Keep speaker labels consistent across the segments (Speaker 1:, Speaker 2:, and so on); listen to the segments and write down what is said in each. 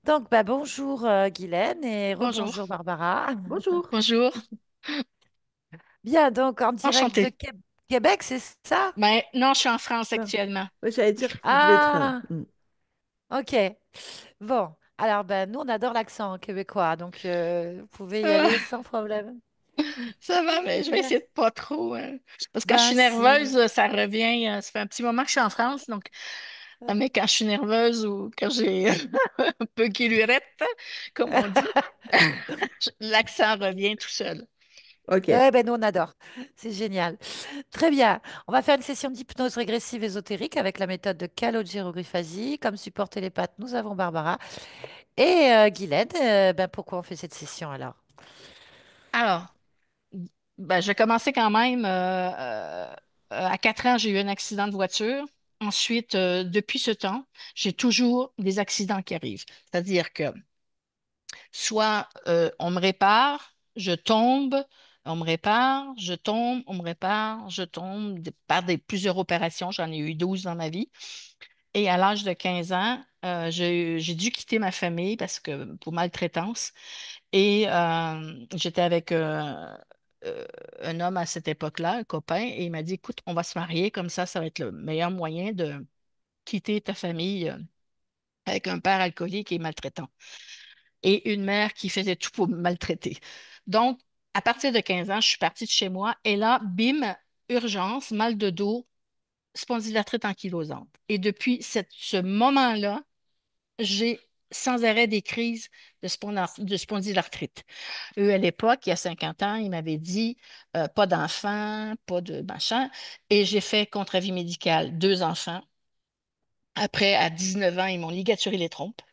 Speaker 1: Donc, bah, bonjour Guylaine et
Speaker 2: Bonjour.
Speaker 1: rebonjour Barbara.
Speaker 3: Bonjour.
Speaker 2: Bonjour.
Speaker 1: Bien, donc en direct de
Speaker 2: Enchantée.
Speaker 1: Québec, c'est ça?
Speaker 2: Ben, non, je suis en France
Speaker 1: Non.
Speaker 2: actuellement.
Speaker 3: Ouais, j'allais dire que vous devez être.
Speaker 1: Ah, ok. Bon, alors ben, nous, on adore l'accent québécois, donc vous pouvez y
Speaker 2: Euh,
Speaker 1: aller sans problème.
Speaker 2: Ça va, mais je vais
Speaker 1: Bien.
Speaker 2: essayer de pas trop. Parce que quand je suis
Speaker 1: Ben
Speaker 2: nerveuse,
Speaker 1: si.
Speaker 2: ça revient. Ça fait un petit moment que je suis en France, donc. Mais quand je suis nerveuse ou quand j'ai un peu qui comme on dit, l'accent revient tout seul.
Speaker 3: Ok.
Speaker 1: Ouais, ben nous, on adore. C'est génial. Très bien. On va faire une session d'hypnose régressive ésotérique avec la méthode de Calogero-Rifazi. Comme support télépathe, nous avons Barbara. Et Guylaine, ben, pourquoi on fait cette session alors?
Speaker 2: Alors, ben, je vais commencer quand même. À 4 ans, j'ai eu un accident de voiture. Ensuite, depuis ce temps, j'ai toujours des accidents qui arrivent. C'est-à-dire que soit on me répare, je tombe, on me répare, je tombe, on me répare, je tombe, par plusieurs opérations. J'en ai eu 12 dans ma vie. Et à l'âge de 15 ans, j'ai dû quitter ma famille parce que pour maltraitance. Et j'étais avec un homme à cette époque-là, un copain, et il m'a dit, écoute, on va se marier, comme ça va être le meilleur moyen de quitter ta famille avec un père alcoolique et maltraitant et une mère qui faisait tout pour me maltraiter. Donc, à partir de 15 ans, je suis partie de chez moi et là, bim, urgence, mal de dos, spondylarthrite ankylosante. Et depuis ce moment-là, j'ai sans arrêt des crises de spondylarthrite. Eux, à l'époque, il y a 50 ans, ils m'avaient dit pas d'enfants, pas de machin. Et j'ai fait contre-avis médical, deux enfants. Après, à 19 ans, ils m'ont ligaturé les trompes.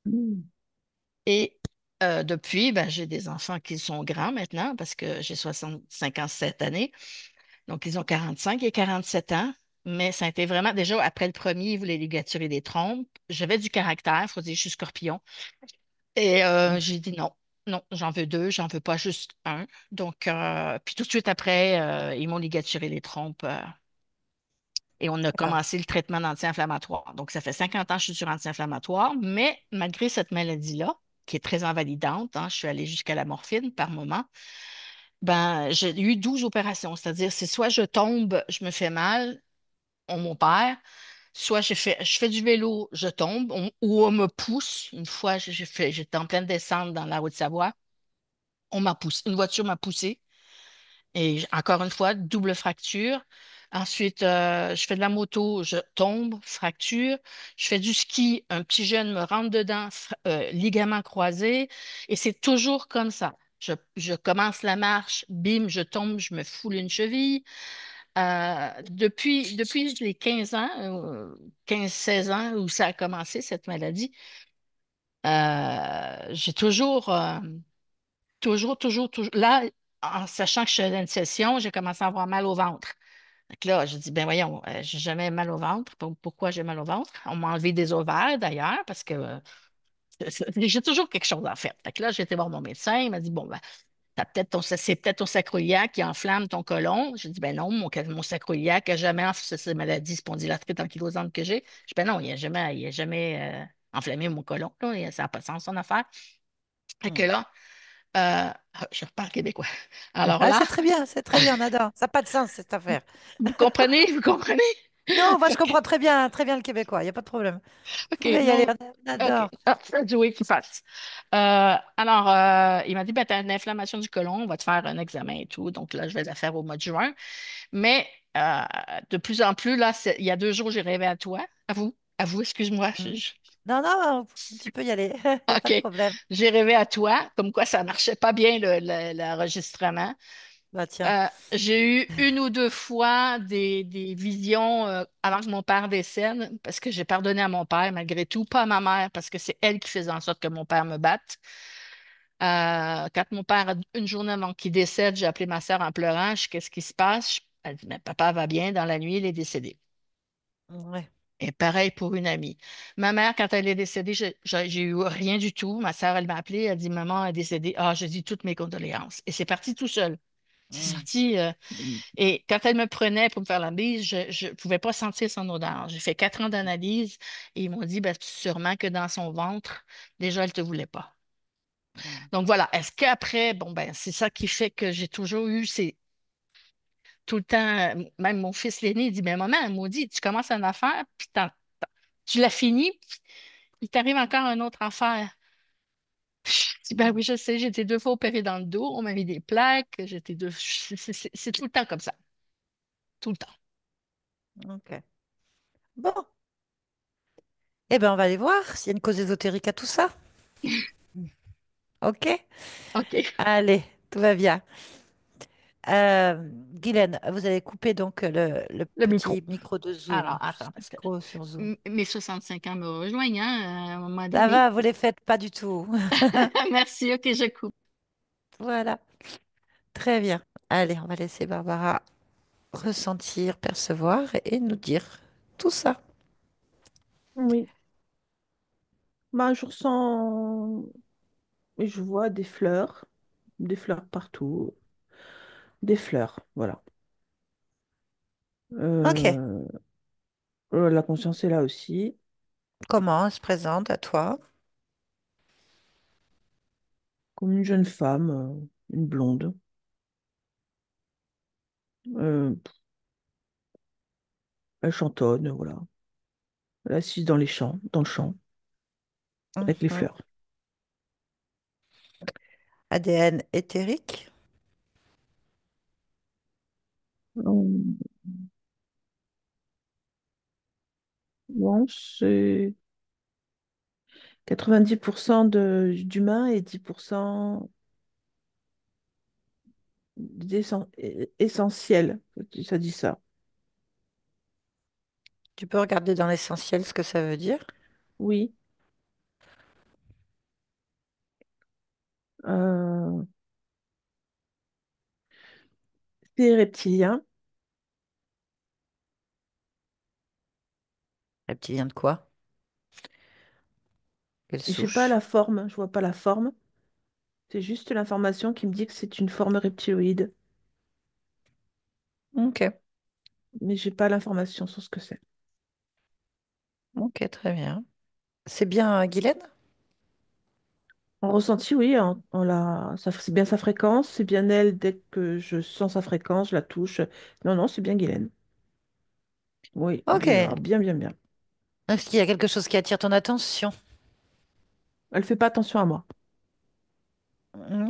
Speaker 3: Mm.
Speaker 2: Et depuis, ben, j'ai des enfants qui sont grands maintenant parce que j'ai 65 ans cette année. Donc, ils ont 45 et 47 ans. Mais ça a été vraiment, déjà, après le premier, ils voulaient ligaturer les trompes. J'avais du caractère, il faut dire, je suis scorpion. Et j'ai dit non, non, j'en veux deux, j'en veux pas juste un. Donc, puis tout de suite après, ils m'ont ligaturé les trompes et on a
Speaker 1: D'accord.
Speaker 2: commencé le traitement d'anti-inflammatoire. Donc, ça fait 50 ans que je suis sur anti-inflammatoire, mais malgré cette maladie-là, qui est très invalidante, hein, je suis allée jusqu'à la morphine par moment, ben, j'ai eu 12 opérations. C'est-à-dire, c'est soit je tombe, je me fais mal, on m'opère, soit je fais du vélo, je tombe, ou on me pousse. Une fois, j'étais en pleine descente dans la Haute-Savoie, on m'a poussé, une voiture m'a poussé. Et encore une fois, double fracture. Ensuite, je fais de la moto, je tombe, fracture. Je fais du ski, un petit jeune me rentre dedans, ligament croisé. Et c'est toujours comme ça. Je commence la marche, bim, je tombe, je me foule une cheville. Depuis les 15 ans, 15-16 ans où ça a commencé, cette maladie, j'ai toujours. Là, en sachant que je suis dans une session, j'ai commencé à avoir mal au ventre. Donc là, je dis, ben voyons, j'ai jamais mal au ventre. Pourquoi j'ai mal au ventre? On m'a enlevé des ovaires d'ailleurs, parce que j'ai toujours quelque chose en fait. Fait que là, j'ai été voir mon médecin, il m'a dit, bon, ben, c'est peut-être ton sacroiliac qui enflamme ton côlon. J'ai dit, ben non, mon sacroiliac n'a jamais cette maladie spondylarthrite ankylosante que j'ai. Je dis, ben non, il a jamais enflammé mon côlon. Là, ça n'a pas de sens, son affaire. Fait que
Speaker 1: Hmm.
Speaker 2: là, je reparle québécois. Alors
Speaker 1: Ah,
Speaker 2: là,
Speaker 1: c'est très bien, on adore. Ça n'a pas de sens, cette affaire.
Speaker 2: vous comprenez, vous comprenez?
Speaker 1: Non, moi, je
Speaker 2: Fait que,
Speaker 1: comprends très bien le québécois, il n'y a pas de problème. Vous
Speaker 2: OK,
Speaker 1: pouvez y aller,
Speaker 2: non,
Speaker 1: on
Speaker 2: OK.
Speaker 1: adore.
Speaker 2: Ah, Fred Dewey qui fasse. Alors, il m'a dit, ben, tu as une inflammation du côlon, on va te faire un examen et tout. Donc là, je vais la faire au mois de juin. Mais euh, de plus en plus, là, il y a 2 jours, j'ai rêvé à toi. À vous, excuse-moi.
Speaker 1: Hmm. Non, non, tu peux y aller, il n'y a pas
Speaker 2: OK.
Speaker 1: de problème.
Speaker 2: J'ai rêvé à toi, comme quoi ça marchait pas bien l'enregistrement.
Speaker 1: Bah, tiens.
Speaker 2: J'ai eu une ou deux fois des visions avant que mon père décède, parce que j'ai pardonné à mon père malgré tout, pas à ma mère, parce que c'est elle qui faisait en sorte que mon père me batte. Quand mon père, une journée avant qu'il décède, j'ai appelé ma sœur en pleurant. Je dis, qu'est-ce qui se passe? Elle dit, mais papa va bien, dans la nuit, il est décédé.
Speaker 1: Ouais.
Speaker 2: Et pareil pour une amie. Ma mère, quand elle est décédée, j'ai eu rien du tout. Ma sœur, elle m'a appelé, elle dit, maman est décédée. Ah, je dis toutes mes condoléances. Et c'est parti tout seul. C'est
Speaker 1: Mm.
Speaker 2: sorti.
Speaker 3: Mm.
Speaker 2: Et quand elle me prenait pour me faire la bise, je ne pouvais pas sentir son odeur. J'ai fait 4 ans d'analyse et ils m'ont dit ben, sûrement que dans son ventre, déjà, elle ne te voulait pas.
Speaker 1: Mm.
Speaker 2: Donc voilà. Est-ce qu'après, bon, ben, c'est ça qui fait que j'ai toujours eu tout le temps, même mon fils l'aîné, il dit, mais maman, elle m'a dit, tu commences une affaire, puis tu l'as fini, puis il t'arrive encore une autre affaire. Je dis, ben oui, je sais, j'ai été 2 fois opérée dans le dos, on m'a mis des plaques, j'étais deux. C'est tout le temps comme ça. Tout le temps.
Speaker 1: Ok. Bon, eh ben on va aller voir s'il y a une cause ésotérique à tout ça. Ok?
Speaker 2: OK.
Speaker 1: Allez, tout va bien. Guylaine, vous avez coupé donc le
Speaker 2: Le micro.
Speaker 1: petit micro de
Speaker 2: Alors,
Speaker 1: Zoom,
Speaker 2: attends,
Speaker 1: petit
Speaker 2: parce que
Speaker 1: micro sur Zoom.
Speaker 2: mes 65 ans me rejoignent, hein, à un moment
Speaker 1: Ça
Speaker 2: donné.
Speaker 1: va, vous les faites pas du tout.
Speaker 2: Merci, OK, je coupe.
Speaker 1: Voilà, très bien. Allez, on va laisser Barbara ressentir, percevoir et nous dire tout ça.
Speaker 3: Oui. Bah, je ressens et je vois des fleurs partout, des fleurs, voilà.
Speaker 1: Ok.
Speaker 3: Euh, la conscience est là aussi,
Speaker 1: Comment elle se présente à toi?
Speaker 3: comme une jeune femme, une blonde. Euh, Elle chantonne, voilà. Elle est assise dans les champs, dans le champ, avec les
Speaker 1: Mhm.
Speaker 3: fleurs.
Speaker 1: ADN éthérique?
Speaker 3: Hum, Bon, c'est 90% d'humain et 10% essentiel. Ça dit ça.
Speaker 1: Tu peux regarder dans l'essentiel ce que ça veut dire.
Speaker 3: Oui. Euh, c'est reptilien.
Speaker 1: Reptilien de quoi? Quelle
Speaker 3: J'ai pas
Speaker 1: souche?
Speaker 3: la forme, je vois pas la forme. C'est juste l'information qui me dit que c'est une forme reptiloïde,
Speaker 1: Ok,
Speaker 3: mais j'ai pas l'information sur ce que c'est.
Speaker 1: ok, très bien. C'est bien Guylaine?
Speaker 3: En ressenti, oui, c'est bien sa fréquence, c'est bien elle, dès que je sens sa fréquence, je la touche. Non, non, c'est bien Guylaine. Oui,
Speaker 1: Ok.
Speaker 3: bien, bien, bien, bien.
Speaker 1: Est-ce qu'il y a quelque chose qui attire ton attention?
Speaker 3: Elle fait pas attention à moi.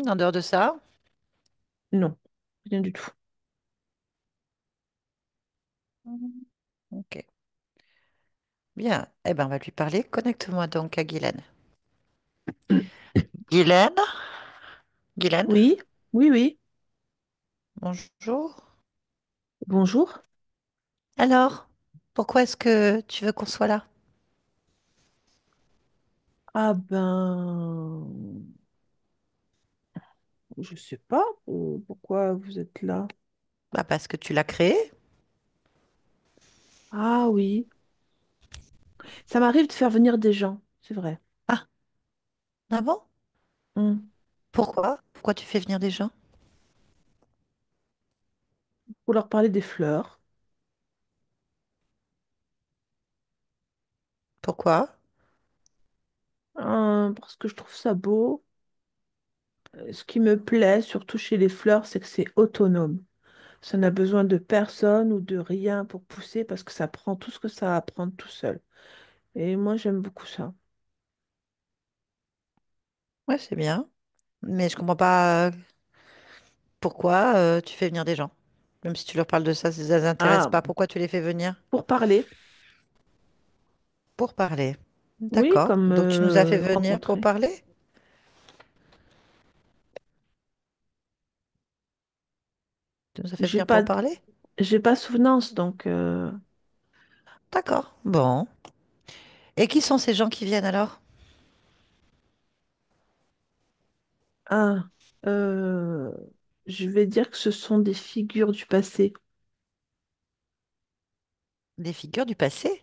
Speaker 1: En dehors de ça?
Speaker 3: Non, rien du tout.
Speaker 1: Mhm. Ok, bien. Eh ben, on va lui parler. Connecte-moi donc à Guylaine. Guylaine? Guylaine?
Speaker 3: Oui, oui, oui.
Speaker 1: Bonjour.
Speaker 3: Bonjour.
Speaker 1: Alors, pourquoi est-ce que tu veux qu'on soit là?
Speaker 3: Ah ben, je sais pas pourquoi vous êtes là.
Speaker 1: Bah, parce que tu l'as créé.
Speaker 3: Ah oui, ça m'arrive de faire venir des gens, c'est vrai.
Speaker 1: Ah, ah bon?
Speaker 3: Hmm.
Speaker 1: Pourquoi? Pourquoi tu fais venir des gens?
Speaker 3: Pour leur parler des fleurs.
Speaker 1: Pourquoi?
Speaker 3: Parce que je trouve ça beau. Ce qui me plaît, surtout chez les fleurs, c'est que c'est autonome. Ça n'a besoin de personne ou de rien pour pousser parce que ça prend tout ce que ça a à prendre tout seul. Et moi, j'aime beaucoup ça.
Speaker 1: Ouais, c'est bien. Mais je comprends pas pourquoi tu fais venir des gens. Même si tu leur parles de ça, ça les intéresse
Speaker 3: Ah,
Speaker 1: pas. Pourquoi tu les fais venir?
Speaker 3: pour parler,
Speaker 1: Pour parler.
Speaker 3: oui,
Speaker 1: D'accord.
Speaker 3: comme
Speaker 1: Donc tu nous as fait venir pour
Speaker 3: rencontrer.
Speaker 1: parler? Tu nous as fait
Speaker 3: J'ai
Speaker 1: venir pour
Speaker 3: pas,
Speaker 1: parler?
Speaker 3: j'ai pas souvenance, donc
Speaker 1: D'accord. Bon. Et qui sont ces gens qui viennent alors?
Speaker 3: ah, euh, je vais dire que ce sont des figures du passé.
Speaker 1: Des figures du passé?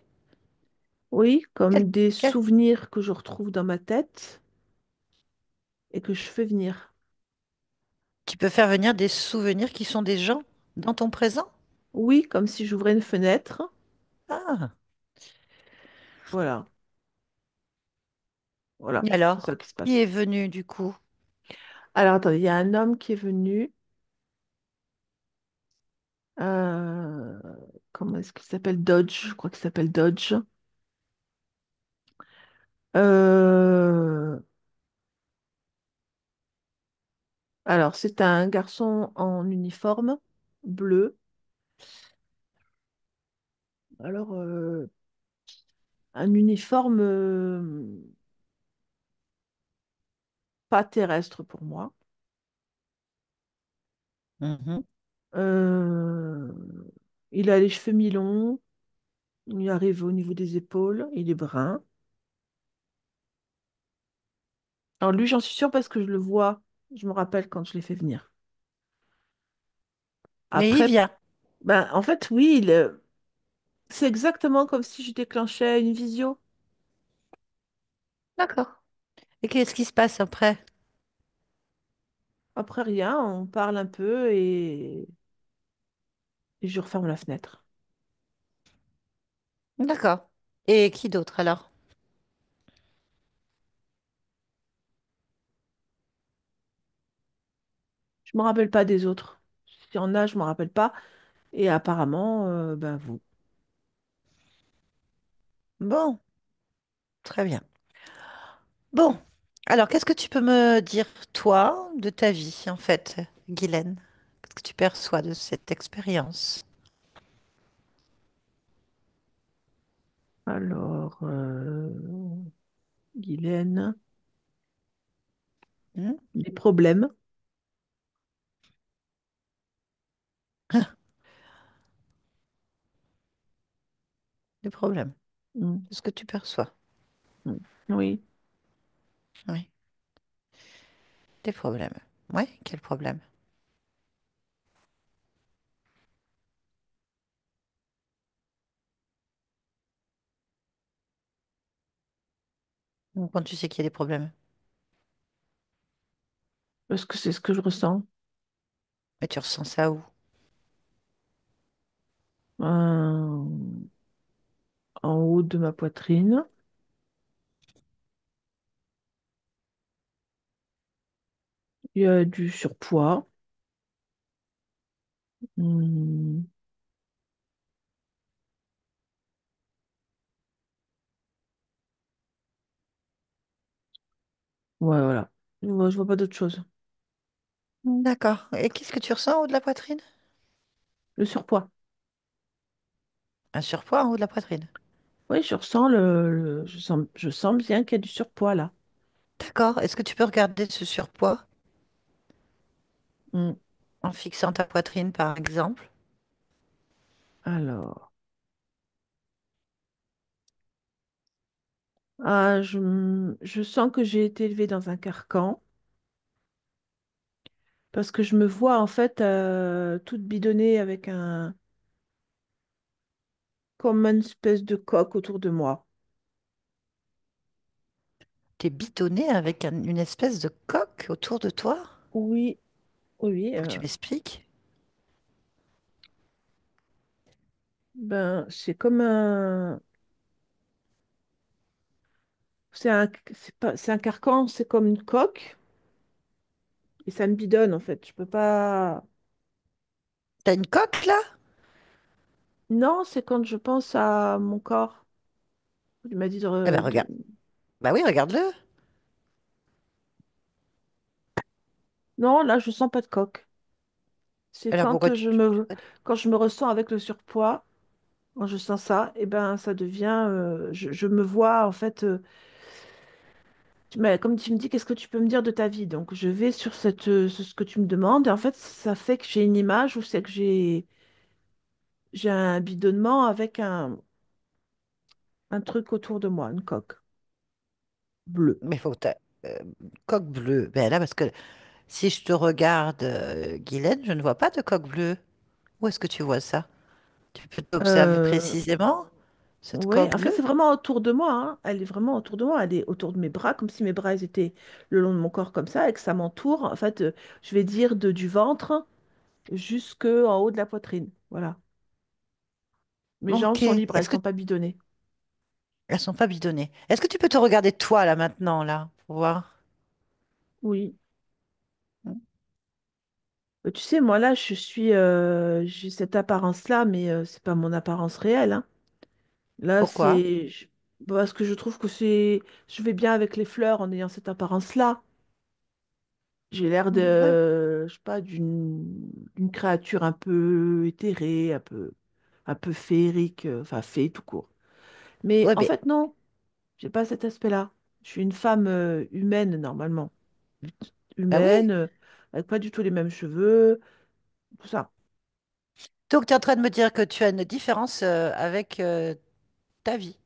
Speaker 3: Oui,
Speaker 1: Quel,
Speaker 3: comme des
Speaker 1: quel-
Speaker 3: souvenirs que je retrouve dans ma tête et que je fais venir.
Speaker 1: Tu peux faire venir des souvenirs qui sont des gens dans ton présent?
Speaker 3: Oui, comme si j'ouvrais une fenêtre.
Speaker 1: Ah,
Speaker 3: Voilà, voilà,
Speaker 1: et
Speaker 3: c'est ça
Speaker 1: alors,
Speaker 3: qui se
Speaker 1: qui
Speaker 3: passe.
Speaker 1: est venu du coup?
Speaker 3: Alors, attendez, il y a un homme qui est venu. euh, Comment est-ce qu'il s'appelle? Dodge, je crois qu'il s'appelle Dodge. Euh, alors, c'est un garçon en uniforme bleu. Alors, un uniforme pas terrestre pour moi.
Speaker 1: Mhm.
Speaker 3: Euh, il a les cheveux mi-longs, il arrive au niveau des épaules, il est brun. Alors lui, j'en suis sûre parce que je le vois, je me rappelle quand je l'ai fait venir.
Speaker 1: Mais il
Speaker 3: Après,
Speaker 1: vient.
Speaker 3: ben, en fait, oui, c'est exactement comme si je déclenchais une visio.
Speaker 1: D'accord. Et qu'est-ce qui se passe après?
Speaker 3: Après rien, on parle un peu et je referme la fenêtre.
Speaker 1: D'accord. Et qui d'autre alors?
Speaker 3: Je me rappelle pas des autres. S'il y en a, je me rappelle pas. Et apparemment, ben vous.
Speaker 1: Bon, très bien. Bon, alors qu'est-ce que tu peux me dire, toi, de ta vie, en fait, Guylaine? Qu'est-ce que tu perçois de cette expérience?
Speaker 3: Alors, Guylaine,
Speaker 1: Hmm.
Speaker 3: des problèmes.
Speaker 1: Des problèmes.
Speaker 3: Mm,
Speaker 1: C'est ce que tu perçois.
Speaker 3: mm. Oui.
Speaker 1: Oui, des problèmes. Oui, quel problème? Quand tu sais qu'il y a des problèmes.
Speaker 3: Parce que c'est ce que je ressens.
Speaker 1: Mais tu ressens ça où?
Speaker 3: En haut de ma poitrine. Il y a du surpoids. Hmm, ouais, voilà. Je vois pas d'autre chose.
Speaker 1: D'accord. Et qu'est-ce que tu ressens en haut de la poitrine?
Speaker 3: Le surpoids.
Speaker 1: Un surpoids en haut de la poitrine.
Speaker 3: Oui, je ressens je sens bien qu'il y a du surpoids là.
Speaker 1: D'accord. Est-ce que tu peux regarder ce surpoids
Speaker 3: Hmm.
Speaker 1: en fixant ta poitrine, par exemple?
Speaker 3: Alors, ah, je sens que j'ai été élevée dans un carcan parce que je me vois en fait toute bidonnée avec comme une espèce de coque autour de moi.
Speaker 1: T'es bitonné avec une espèce de coque autour de toi?
Speaker 3: Oui, oui.
Speaker 1: Faut que tu m'expliques.
Speaker 3: Ben, c'est comme c'est un carcan, c'est comme une coque et ça me bidonne en fait. Je peux pas.
Speaker 1: T'as une coque là?
Speaker 3: Non, c'est quand je pense à mon corps. Il m'a dit
Speaker 1: Eh ben regarde. Bah oui, regarde-le.
Speaker 3: Non, là, je sens pas de coque. C'est
Speaker 1: Alors pourquoi
Speaker 3: quand je me ressens avec le surpoids, quand je sens ça, et ben ça devient, je me vois en fait. Comme tu me dis, qu'est-ce que tu peux me dire de ta vie? Donc je vais sur ce que tu me demandes, et en fait, ça fait que j'ai une image où c'est que j'ai un bidonnement avec un truc autour de moi, une coque bleue.
Speaker 1: Mais faut que euh, coque bleue. Ben là, parce que si je te regarde, Guylaine, je ne vois pas de coque bleue. Où est-ce que tu vois ça? Tu peux t'observer
Speaker 3: Euh,
Speaker 1: précisément? cette
Speaker 3: Oui,
Speaker 1: corde
Speaker 3: en fait,
Speaker 1: bleue?
Speaker 3: c'est vraiment autour de moi, hein. Elle est vraiment autour de moi. Elle est autour de mes bras, comme si mes bras ils étaient le long de mon corps comme ça, et que ça m'entoure. En fait, je vais dire du ventre jusqu'en haut de la poitrine. Voilà. Mes jambes
Speaker 1: Ok.
Speaker 3: sont libres, elles
Speaker 1: Est-ce que
Speaker 3: sont pas bidonnées.
Speaker 1: elles sont pas bidonnées? Est-ce que tu peux te regarder toi là maintenant là pour voir?
Speaker 3: Oui. Tu sais, moi là, j'ai cette apparence-là, mais c'est pas mon apparence réelle, hein. Là,
Speaker 1: Pourquoi?
Speaker 3: parce que je trouve que je vais bien avec les fleurs en ayant cette apparence-là. J'ai l'air
Speaker 1: Ouais.
Speaker 3: je sais pas, d'une créature un peu éthérée, un peu féerique, enfin fée tout court. Mais
Speaker 1: Ouais,
Speaker 3: en
Speaker 1: mais
Speaker 3: fait, non, j'ai pas cet aspect-là. Je suis une femme humaine normalement,
Speaker 1: bah oui.
Speaker 3: humaine, avec pas du tout les mêmes cheveux, tout ça.
Speaker 1: Donc tu es en train de me dire que tu as une différence avec ta vie.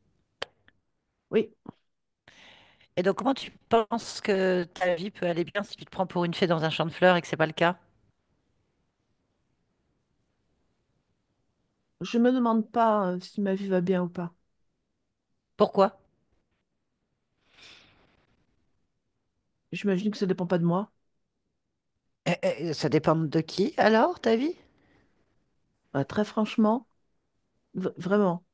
Speaker 3: Oui,
Speaker 1: Et donc comment tu penses que ta vie peut aller bien si tu te prends pour une fée dans un champ de fleurs et que c'est pas le cas?
Speaker 3: je me demande pas si ma vie va bien ou pas.
Speaker 1: Pourquoi?
Speaker 3: J'imagine que ça dépend pas de moi.
Speaker 1: Ça dépend de qui alors, ta vie?
Speaker 3: Très franchement, vraiment.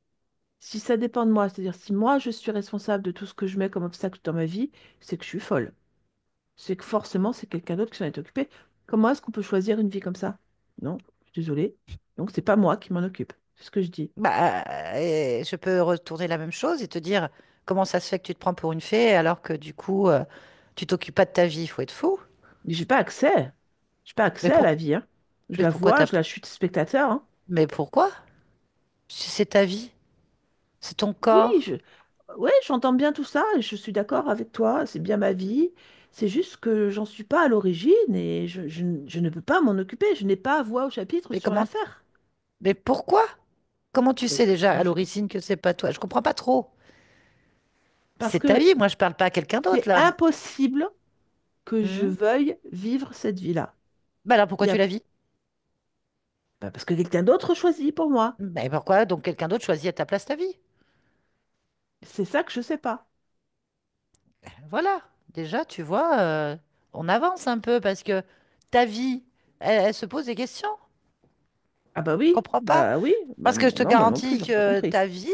Speaker 3: Si ça dépend de moi, c'est-à-dire si moi je suis responsable de tout ce que je mets comme obstacle dans ma vie, c'est que je suis folle. C'est que forcément c'est quelqu'un d'autre qui s'en est occupé. Comment est-ce qu'on peut choisir une vie comme ça? Non, je suis désolée. Donc c'est pas moi qui m'en occupe. C'est ce que je dis.
Speaker 1: Bah, je peux retourner la même chose et te dire comment ça se fait que tu te prends pour une fée alors que du coup, tu t'occupes pas de ta vie. Il faut être fou.
Speaker 3: Mais j'ai pas accès. J'ai pas
Speaker 1: Mais,
Speaker 3: accès à la vie, hein. Je
Speaker 1: mais
Speaker 3: la
Speaker 1: pourquoi
Speaker 3: vois, je suis spectateur, hein.
Speaker 1: Mais pourquoi? C'est ta vie, c'est ton
Speaker 3: Oui,
Speaker 1: corps.
Speaker 3: ouais, j'entends bien tout ça et je suis d'accord avec toi. C'est bien ma vie. C'est juste que j'en suis pas à l'origine et je ne peux pas m'en occuper. Je n'ai pas voix au chapitre
Speaker 1: Mais
Speaker 3: sur
Speaker 1: comment?
Speaker 3: l'affaire.
Speaker 1: Mais pourquoi? Comment tu sais déjà à
Speaker 3: Je-
Speaker 1: l'origine que c'est pas toi? Je comprends pas trop.
Speaker 3: Parce
Speaker 1: C'est ta
Speaker 3: que
Speaker 1: vie. Moi, je parle pas à quelqu'un d'autre
Speaker 3: c'est
Speaker 1: là.
Speaker 3: impossible que je
Speaker 1: Hmm.
Speaker 3: veuille vivre cette vie-là.
Speaker 1: Bah alors
Speaker 3: Il
Speaker 1: pourquoi
Speaker 3: y
Speaker 1: tu
Speaker 3: a...
Speaker 1: la vis?
Speaker 3: Parce que quelqu'un d'autre choisit pour moi.
Speaker 1: Mais pourquoi donc quelqu'un d'autre choisit à ta place ta vie?
Speaker 3: C'est ça que je sais pas.
Speaker 1: Voilà. Déjà, tu vois, on avance un peu parce que ta vie, elle se pose des questions.
Speaker 3: Ah bah
Speaker 1: Je
Speaker 3: oui,
Speaker 1: comprends pas.
Speaker 3: bah oui.
Speaker 1: Parce que je te
Speaker 3: Non, moi non plus,
Speaker 1: garantis
Speaker 3: j'aurais pas
Speaker 1: que
Speaker 3: compris.
Speaker 1: ta vie,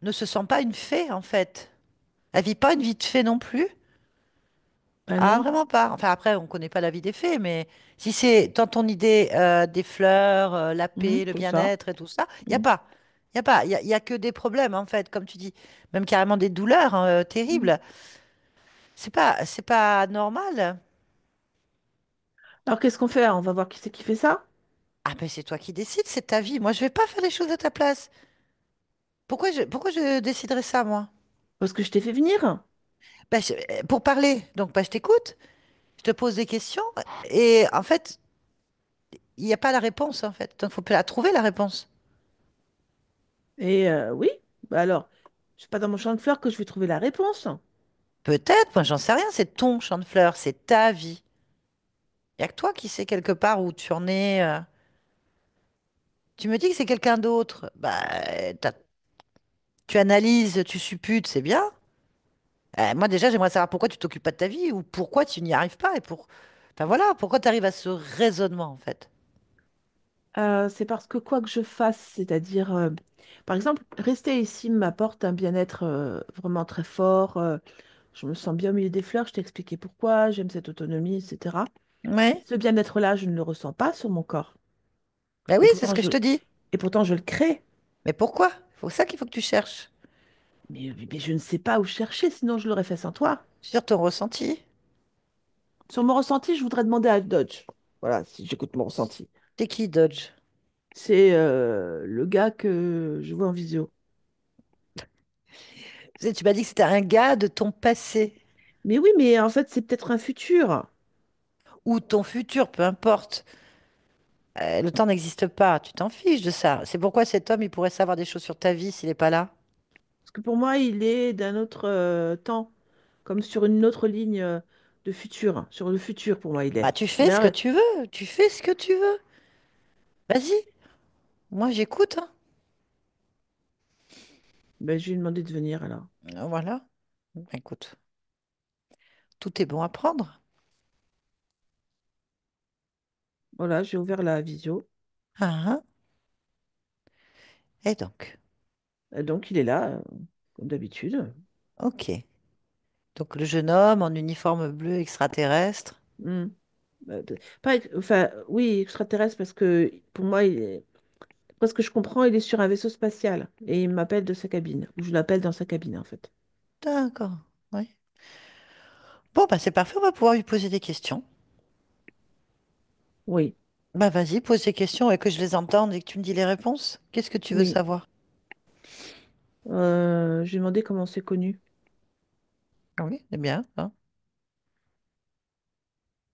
Speaker 1: ne se sent pas une fée en fait. Elle vit pas une vie de fée non plus.
Speaker 3: Bah
Speaker 1: Ah,
Speaker 3: non.
Speaker 1: vraiment pas. Enfin, après, on connaît pas la vie des fées, mais si c'est dans ton idée des fleurs, la paix, le
Speaker 3: C'est ça.
Speaker 1: bien-être et tout ça, il n'y a
Speaker 3: Mhm,
Speaker 1: pas. Il y a pas. Y a que des problèmes, en fait, comme tu dis. Même carrément des douleurs hein,
Speaker 3: mhm.
Speaker 1: terribles. C'est pas normal.
Speaker 3: Alors qu'est-ce qu'on fait? On va voir qui c'est qui fait ça.
Speaker 1: Ah, ben c'est toi qui décides, c'est ta vie. Moi, je vais pas faire les choses à ta place. Pourquoi je déciderais ça, moi?
Speaker 3: Parce que je t'ai fait venir.
Speaker 1: Ben, pour parler. Donc, ben, je t'écoute, je te pose des questions. Et en fait, il n'y a pas la réponse, en fait. Donc, il faut la trouver, la réponse.
Speaker 3: Et oui, bah alors, c'est pas dans mon champ de fleurs que je vais trouver la réponse.
Speaker 1: Peut-être, moi j'en sais rien, c'est ton champ de fleurs, c'est ta vie. Il n'y a que toi qui sais quelque part où tu en es. Tu me dis que c'est quelqu'un d'autre. Bah, tu analyses, tu supputes, c'est bien. Moi déjà, j'aimerais savoir pourquoi tu t'occupes pas de ta vie ou pourquoi tu n'y arrives pas et pour. Enfin voilà, pourquoi tu arrives à ce raisonnement en fait.
Speaker 3: C'est parce que quoi que je fasse, c'est-à-dire, par exemple, rester ici m'apporte un bien-être vraiment très fort. Je me sens bien au milieu des fleurs, je t'ai expliqué pourquoi, j'aime cette autonomie, etc.
Speaker 1: Ouais,
Speaker 3: Ce bien-être-là, je ne le ressens pas sur mon corps.
Speaker 1: bah oui,
Speaker 3: Et
Speaker 1: c'est ce
Speaker 3: pourtant,
Speaker 1: que
Speaker 3: je,
Speaker 1: je te dis.
Speaker 3: et pourtant, je le crée.
Speaker 1: Mais pourquoi? C'est ça qu'il faut que tu cherches.
Speaker 3: Mais je ne sais pas où chercher, sinon je l'aurais fait sans toi.
Speaker 1: Sur ton ressenti.
Speaker 3: Sur mon ressenti, je voudrais demander à Dodge. Voilà, si j'écoute mon ressenti.
Speaker 1: T'es qui, Dodge?
Speaker 3: C'est le gars que je vois en visio.
Speaker 1: Tu m'as dit que c'était un gars de ton passé
Speaker 3: Mais oui, mais en fait, c'est peut-être un futur.
Speaker 1: ou ton futur, peu importe. Le temps n'existe pas, tu t'en fiches de ça. C'est pourquoi cet homme, il pourrait savoir des choses sur ta vie s'il n'est pas là.
Speaker 3: Parce que pour moi, il est d'un autre temps, comme sur une autre ligne de futur. Sur le futur, pour moi, il
Speaker 1: Bah,
Speaker 3: est.
Speaker 1: tu fais
Speaker 3: Il
Speaker 1: ce que
Speaker 3: a...
Speaker 1: tu veux, tu fais ce que tu veux. Vas-y, moi j'écoute, hein.
Speaker 3: Ben, je lui ai demandé de venir alors.
Speaker 1: Voilà. Écoute, tout est bon à prendre.
Speaker 3: Voilà, j'ai ouvert la visio.
Speaker 1: Ah, hein. Et donc,
Speaker 3: Donc, il est là, comme d'habitude.
Speaker 1: ok. Donc le jeune homme en uniforme bleu extraterrestre.
Speaker 3: Hmm. Enfin, oui, extraterrestre, parce que pour moi, parce que je comprends, il est sur un vaisseau spatial. Et il m'appelle de sa cabine. Ou je l'appelle dans sa cabine, en fait.
Speaker 1: D'accord. Oui. Bon, bah c'est parfait, on va pouvoir lui poser des questions.
Speaker 3: Oui,
Speaker 1: Bah vas-y, pose tes questions et que je les entende et que tu me dis les réponses. Qu'est-ce que tu veux
Speaker 3: oui.
Speaker 1: savoir?
Speaker 3: Je lui ai demandé comment on s'est connus.
Speaker 1: Ah oui, c'est bien, hein.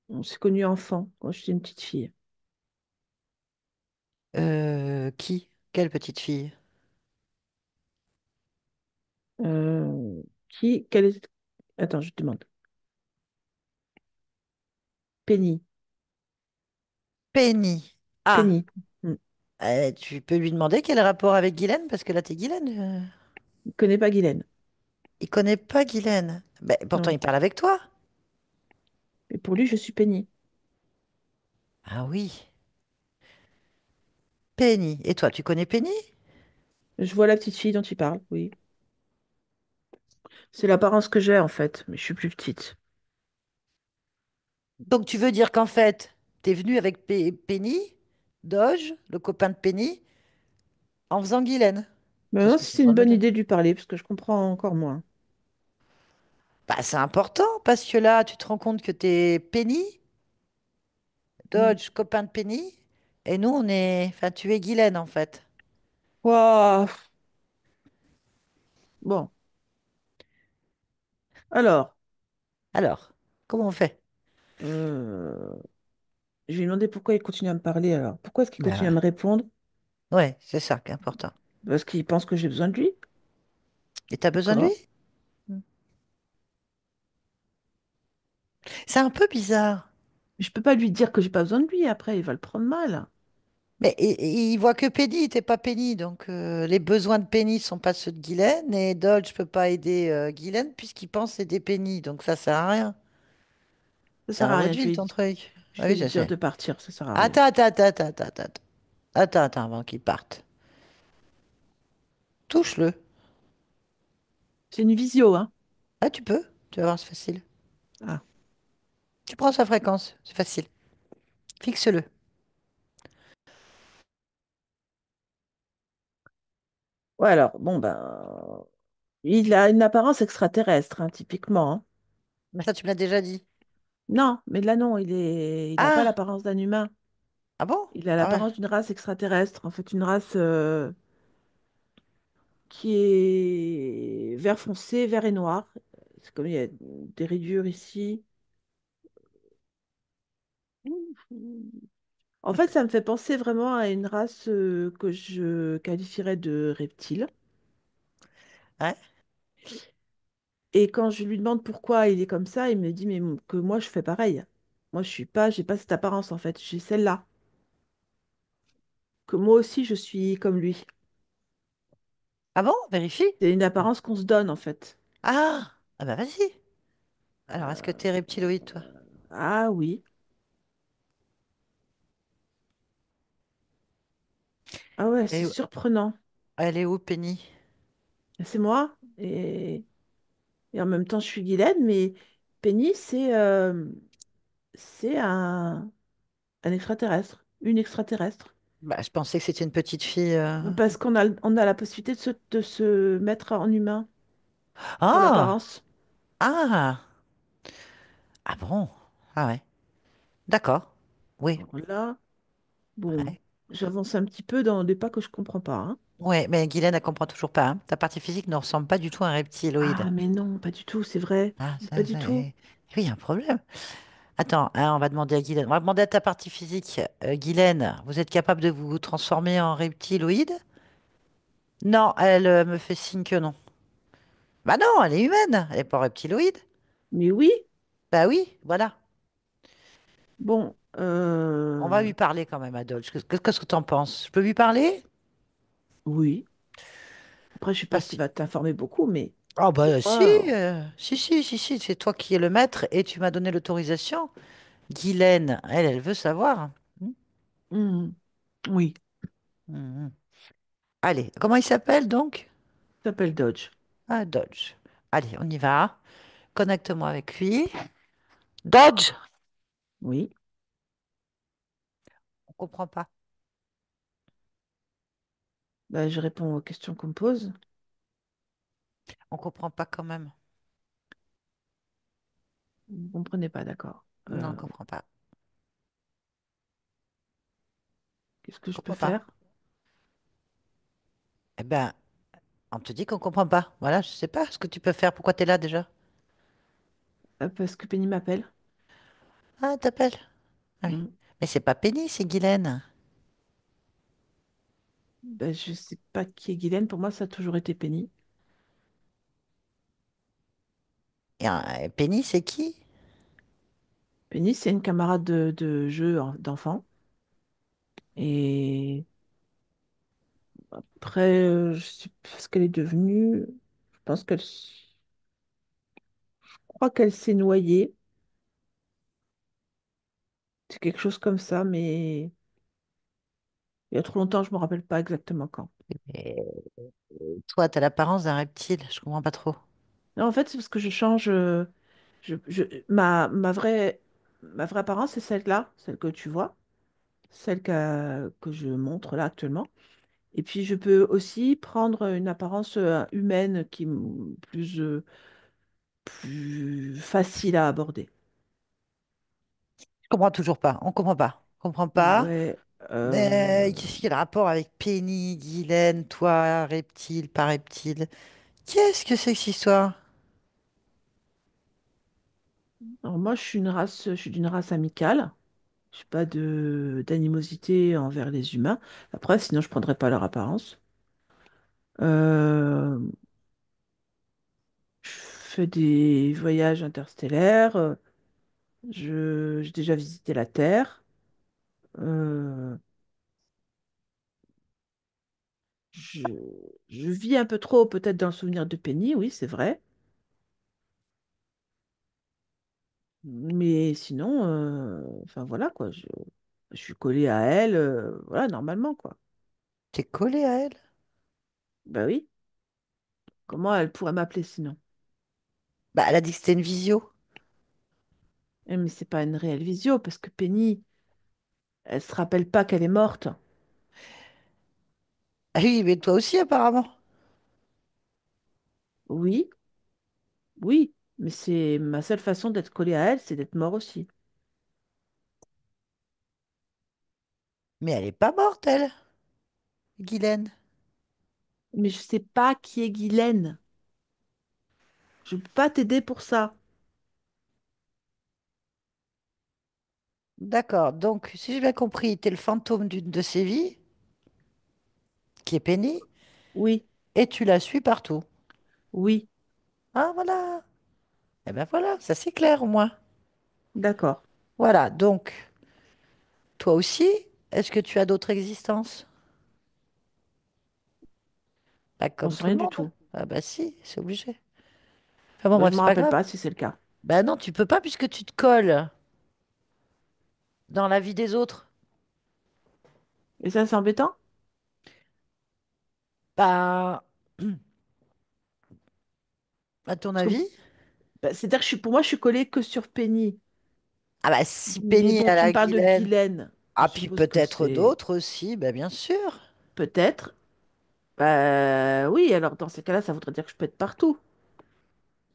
Speaker 3: On s'est connus enfant, quand j'étais une petite fille.
Speaker 1: Qui? Quelle petite fille?
Speaker 3: Quelle est... Attends, je te demande. Penny.
Speaker 1: Penny. Ah,
Speaker 3: Penny. Hmm.
Speaker 1: tu peux lui demander quel rapport avec Guylaine, parce que là, t'es Guylaine.
Speaker 3: Il connaît pas Guylaine.
Speaker 1: Il connaît pas Guylaine. Ben, pourtant,
Speaker 3: Non.
Speaker 1: il parle avec toi.
Speaker 3: Et pour lui, je suis Penny.
Speaker 1: Ah oui, Penny. Et toi, tu connais Penny?
Speaker 3: Je vois la petite fille dont il parle, oui. C'est l'apparence que j'ai, en fait, mais je suis plus petite.
Speaker 1: Donc, tu veux dire qu'en fait, t'es venu avec Penny, Doge, le copain de Penny, en faisant Guylaine. C'est ce
Speaker 3: Maintenant,
Speaker 1: que
Speaker 3: si
Speaker 1: tu es en
Speaker 3: c'est
Speaker 1: train
Speaker 3: une
Speaker 1: de me
Speaker 3: bonne
Speaker 1: dire.
Speaker 3: idée de lui parler, parce que je comprends encore moins.
Speaker 1: Bah, c'est important, parce que là, tu te rends compte que t'es Penny,
Speaker 3: Hmm.
Speaker 1: Dodge, copain de Penny, et nous, on est... Enfin, tu es Guylaine, en fait.
Speaker 3: Ouah. Bon, alors,
Speaker 1: Alors, comment on fait?
Speaker 3: euh, je lui ai demandé pourquoi il continue à me parler, alors. Pourquoi est-ce qu'il
Speaker 1: Ben
Speaker 3: continue à me
Speaker 1: ouais.
Speaker 3: répondre?
Speaker 1: Ouais, c'est ça qui est important.
Speaker 3: Parce qu'il pense que j'ai besoin de lui.
Speaker 1: Et t'as besoin de lui?
Speaker 3: D'accord.
Speaker 1: Hmm. C'est un peu bizarre.
Speaker 3: Je peux pas lui dire que j'ai pas besoin de lui, après, il va le prendre mal.
Speaker 1: Mais il voit que Penny, t'es pas Penny, donc les besoins de Penny sont pas ceux de Guylaine, et Dodge peut pas aider Guylaine puisqu'il pense aider Penny, donc ça sert à rien.
Speaker 3: Ça
Speaker 1: C'est
Speaker 3: sert
Speaker 1: un
Speaker 3: à rien, je
Speaker 1: vaudeville
Speaker 3: vais,
Speaker 1: ton truc.
Speaker 3: je
Speaker 1: Ah
Speaker 3: vais
Speaker 1: oui,
Speaker 3: lui
Speaker 1: je
Speaker 3: dire
Speaker 1: sais.
Speaker 3: de partir, ça sert à rien.
Speaker 1: Attends, attends, attends, attends, attends, attends. Attends, attends, avant qu'il parte. Touche-le.
Speaker 3: C'est une visio, hein?
Speaker 1: Ah, tu peux, tu vas voir, c'est facile.
Speaker 3: Ah.
Speaker 1: Tu prends sa fréquence, c'est facile. Fixe-le.
Speaker 3: Ouais, alors, bon, ben, il a une apparence extraterrestre, hein, typiquement, hein.
Speaker 1: Mais ça, tu me l'as déjà dit.
Speaker 3: Non, mais là, non, il n'a pas
Speaker 1: Ah,
Speaker 3: l'apparence d'un humain.
Speaker 1: ah bon?
Speaker 3: Il a
Speaker 1: Ah ouais.
Speaker 3: l'apparence d'une race extraterrestre, en fait, une race qui est vert foncé, vert et noir. C'est comme il y a des rayures ici. En fait, ça me fait penser vraiment à une race que je qualifierais de reptile.
Speaker 1: Ouais.
Speaker 3: Et quand je lui demande pourquoi il est comme ça, il me dit mais que moi je fais pareil. Moi je suis pas, j'ai pas cette apparence en fait, j'ai celle-là. Que moi aussi je suis comme lui.
Speaker 1: Ah bon? Vérifie.
Speaker 3: C'est une apparence qu'on se donne en fait.
Speaker 1: Ah, ah bah vas-y. Alors, est-ce que
Speaker 3: Euh,
Speaker 1: t'es reptiloïde, toi?
Speaker 3: ah oui, ah ouais, c'est
Speaker 1: Et
Speaker 3: surprenant.
Speaker 1: elle est où, Penny?
Speaker 3: C'est moi et en même temps je suis Guylaine, mais Penny c'est un extraterrestre, une extraterrestre.
Speaker 1: Bah, je pensais que c'était une petite fille.
Speaker 3: Parce qu'on a la possibilité de se mettre en humain pour
Speaker 1: Ah!
Speaker 3: l'apparence.
Speaker 1: Ah! Ah bon? Ah ouais. D'accord. Oui.
Speaker 3: Alors là, bon,
Speaker 1: Ouais.
Speaker 3: j'avance un petit peu dans des pas que je comprends pas, hein.
Speaker 1: Ouais, mais Guylaine, elle comprend toujours pas, hein. Ta partie physique ne ressemble pas du tout à un reptiloïde.
Speaker 3: Ah, mais non, pas du tout, c'est vrai.
Speaker 1: Ah,
Speaker 3: Pas
Speaker 1: ça,
Speaker 3: du tout.
Speaker 1: oui, il y a un problème. Attends, hein, on va demander à Guylaine. On va demander à ta partie physique. Guylaine, vous êtes capable de vous transformer en reptiloïde? Non, elle me fait signe que non. Bah non, elle est humaine, elle est pas reptiloïde.
Speaker 3: Mais oui,
Speaker 1: Bah oui, voilà.
Speaker 3: bon,
Speaker 1: On va lui parler quand même, Adolphe. Qu'est-ce que tu en penses? Je peux lui parler?
Speaker 3: oui. Après, je sais
Speaker 1: Ah
Speaker 3: pas si tu
Speaker 1: si.
Speaker 3: vas t'informer beaucoup, mais
Speaker 1: Ah
Speaker 3: des
Speaker 1: bah si,
Speaker 3: fois,
Speaker 1: si, c'est toi qui es le maître et tu m'as donné l'autorisation. Guylaine, elle veut savoir. Hmm,
Speaker 3: hmm, oui,
Speaker 1: hmm. Allez, comment il s'appelle donc?
Speaker 3: ça s'appelle Dodge.
Speaker 1: Ah, Dodge. Allez, on y va. Connecte-moi avec lui. Dodge!
Speaker 3: Oui.
Speaker 1: On comprend pas.
Speaker 3: Bah, je réponds aux questions qu'on me pose.
Speaker 1: On comprend pas quand même.
Speaker 3: Vous comprenez pas, d'accord.
Speaker 1: Non, on comprend pas.
Speaker 3: Qu'est-ce
Speaker 1: On
Speaker 3: que je peux
Speaker 1: comprend pas.
Speaker 3: faire?
Speaker 1: Eh ben, on te dit qu'on comprend pas. Voilà, je sais pas ce que tu peux faire. Pourquoi tu es là déjà?
Speaker 3: Parce que Penny m'appelle.
Speaker 1: Ah, t'appelles. Ah oui.
Speaker 3: Hmm.
Speaker 1: Mais c'est pas Penny, c'est Guylaine.
Speaker 3: Bah, je sais pas qui est Guylaine. Pour moi, ça a toujours été Penny.
Speaker 1: Et, Penny, c'est qui?
Speaker 3: Penny, c'est une camarade de jeu d'enfant. Et après, je sais pas ce qu'elle est devenue. Je pense crois qu'elle s'est noyée. C'est quelque chose comme ça, mais il y a trop longtemps, je me rappelle pas exactement quand.
Speaker 1: Et toi, t'as l'apparence d'un reptile. Je comprends pas trop.
Speaker 3: Non, en fait, c'est parce que je change. Ma vraie apparence, c'est celle-là, celle que tu vois, celle que je montre là actuellement. Et puis, je peux aussi prendre une apparence humaine qui est plus facile à aborder.
Speaker 1: Je comprends toujours pas. On comprend pas. On comprend pas.
Speaker 3: Ouais.
Speaker 1: Qu'est-ce qu'il y a le rapport avec Penny, Guylaine, toi, reptile, pas reptile? Qu'est-ce que c'est que cette histoire?
Speaker 3: Alors moi, je suis d'une race amicale. Je n'ai pas d'animosité envers les humains. Après, sinon, je ne prendrais pas leur apparence. Euh, je fais des voyages interstellaires. J'ai déjà visité la Terre. Euh, je, je vis un peu trop peut-être dans le souvenir de Penny, oui, c'est vrai. Mais sinon, enfin voilà quoi, je suis collée à elle, voilà, normalement quoi.
Speaker 1: T'es collé à elle?
Speaker 3: Bah oui, comment elle pourrait m'appeler sinon?
Speaker 1: Bah, elle a dit que c'était une visio.
Speaker 3: Mais c'est pas une réelle visio parce que Penny, elle se rappelle pas qu'elle est morte.
Speaker 1: Ah oui, mais toi aussi, apparemment.
Speaker 3: Oui, oui, mais c'est ma seule façon d'être collée à elle, c'est d'être mort aussi.
Speaker 1: Mais elle est pas morte, elle, Guylaine.
Speaker 3: Mais je sais pas qui est Guylaine. Je peux pas t'aider pour ça.
Speaker 1: D'accord, donc, si j'ai bien compris, t'es le fantôme d'une de ses vies, qui est Penny,
Speaker 3: Oui,
Speaker 1: et tu la suis partout.
Speaker 3: oui,
Speaker 1: Ah, voilà. Eh ben voilà, ça c'est clair au moins.
Speaker 3: d'accord.
Speaker 1: Voilà, donc, toi aussi, est-ce que tu as d'autres existences? Pas
Speaker 3: J'en
Speaker 1: comme
Speaker 3: sais
Speaker 1: tout le
Speaker 3: rien du
Speaker 1: monde.
Speaker 3: tout.
Speaker 1: Ah bah si, c'est obligé. Enfin bon,
Speaker 3: Bah, je
Speaker 1: bref,
Speaker 3: me
Speaker 1: c'est pas
Speaker 3: rappelle
Speaker 1: grave.
Speaker 3: pas si c'est le cas.
Speaker 1: Bah non, tu peux pas puisque tu te colles dans la vie des autres.
Speaker 3: Et ça, c'est embêtant?
Speaker 1: Bah, à ton
Speaker 3: Parce que
Speaker 1: avis?
Speaker 3: bah, c'est-à-dire que pour moi, je suis collée que sur Penny.
Speaker 1: Ah bah si
Speaker 3: Mais
Speaker 1: Penny
Speaker 3: bon,
Speaker 1: a
Speaker 3: tu
Speaker 1: la
Speaker 3: me parles de
Speaker 1: Guylaine.
Speaker 3: Guylaine. Je
Speaker 1: Ah puis
Speaker 3: suppose que
Speaker 1: peut-être
Speaker 3: c'est
Speaker 1: d'autres aussi, bah bien sûr.
Speaker 3: peut-être. Bah oui, alors dans ces cas-là, ça voudrait dire que je peux être partout.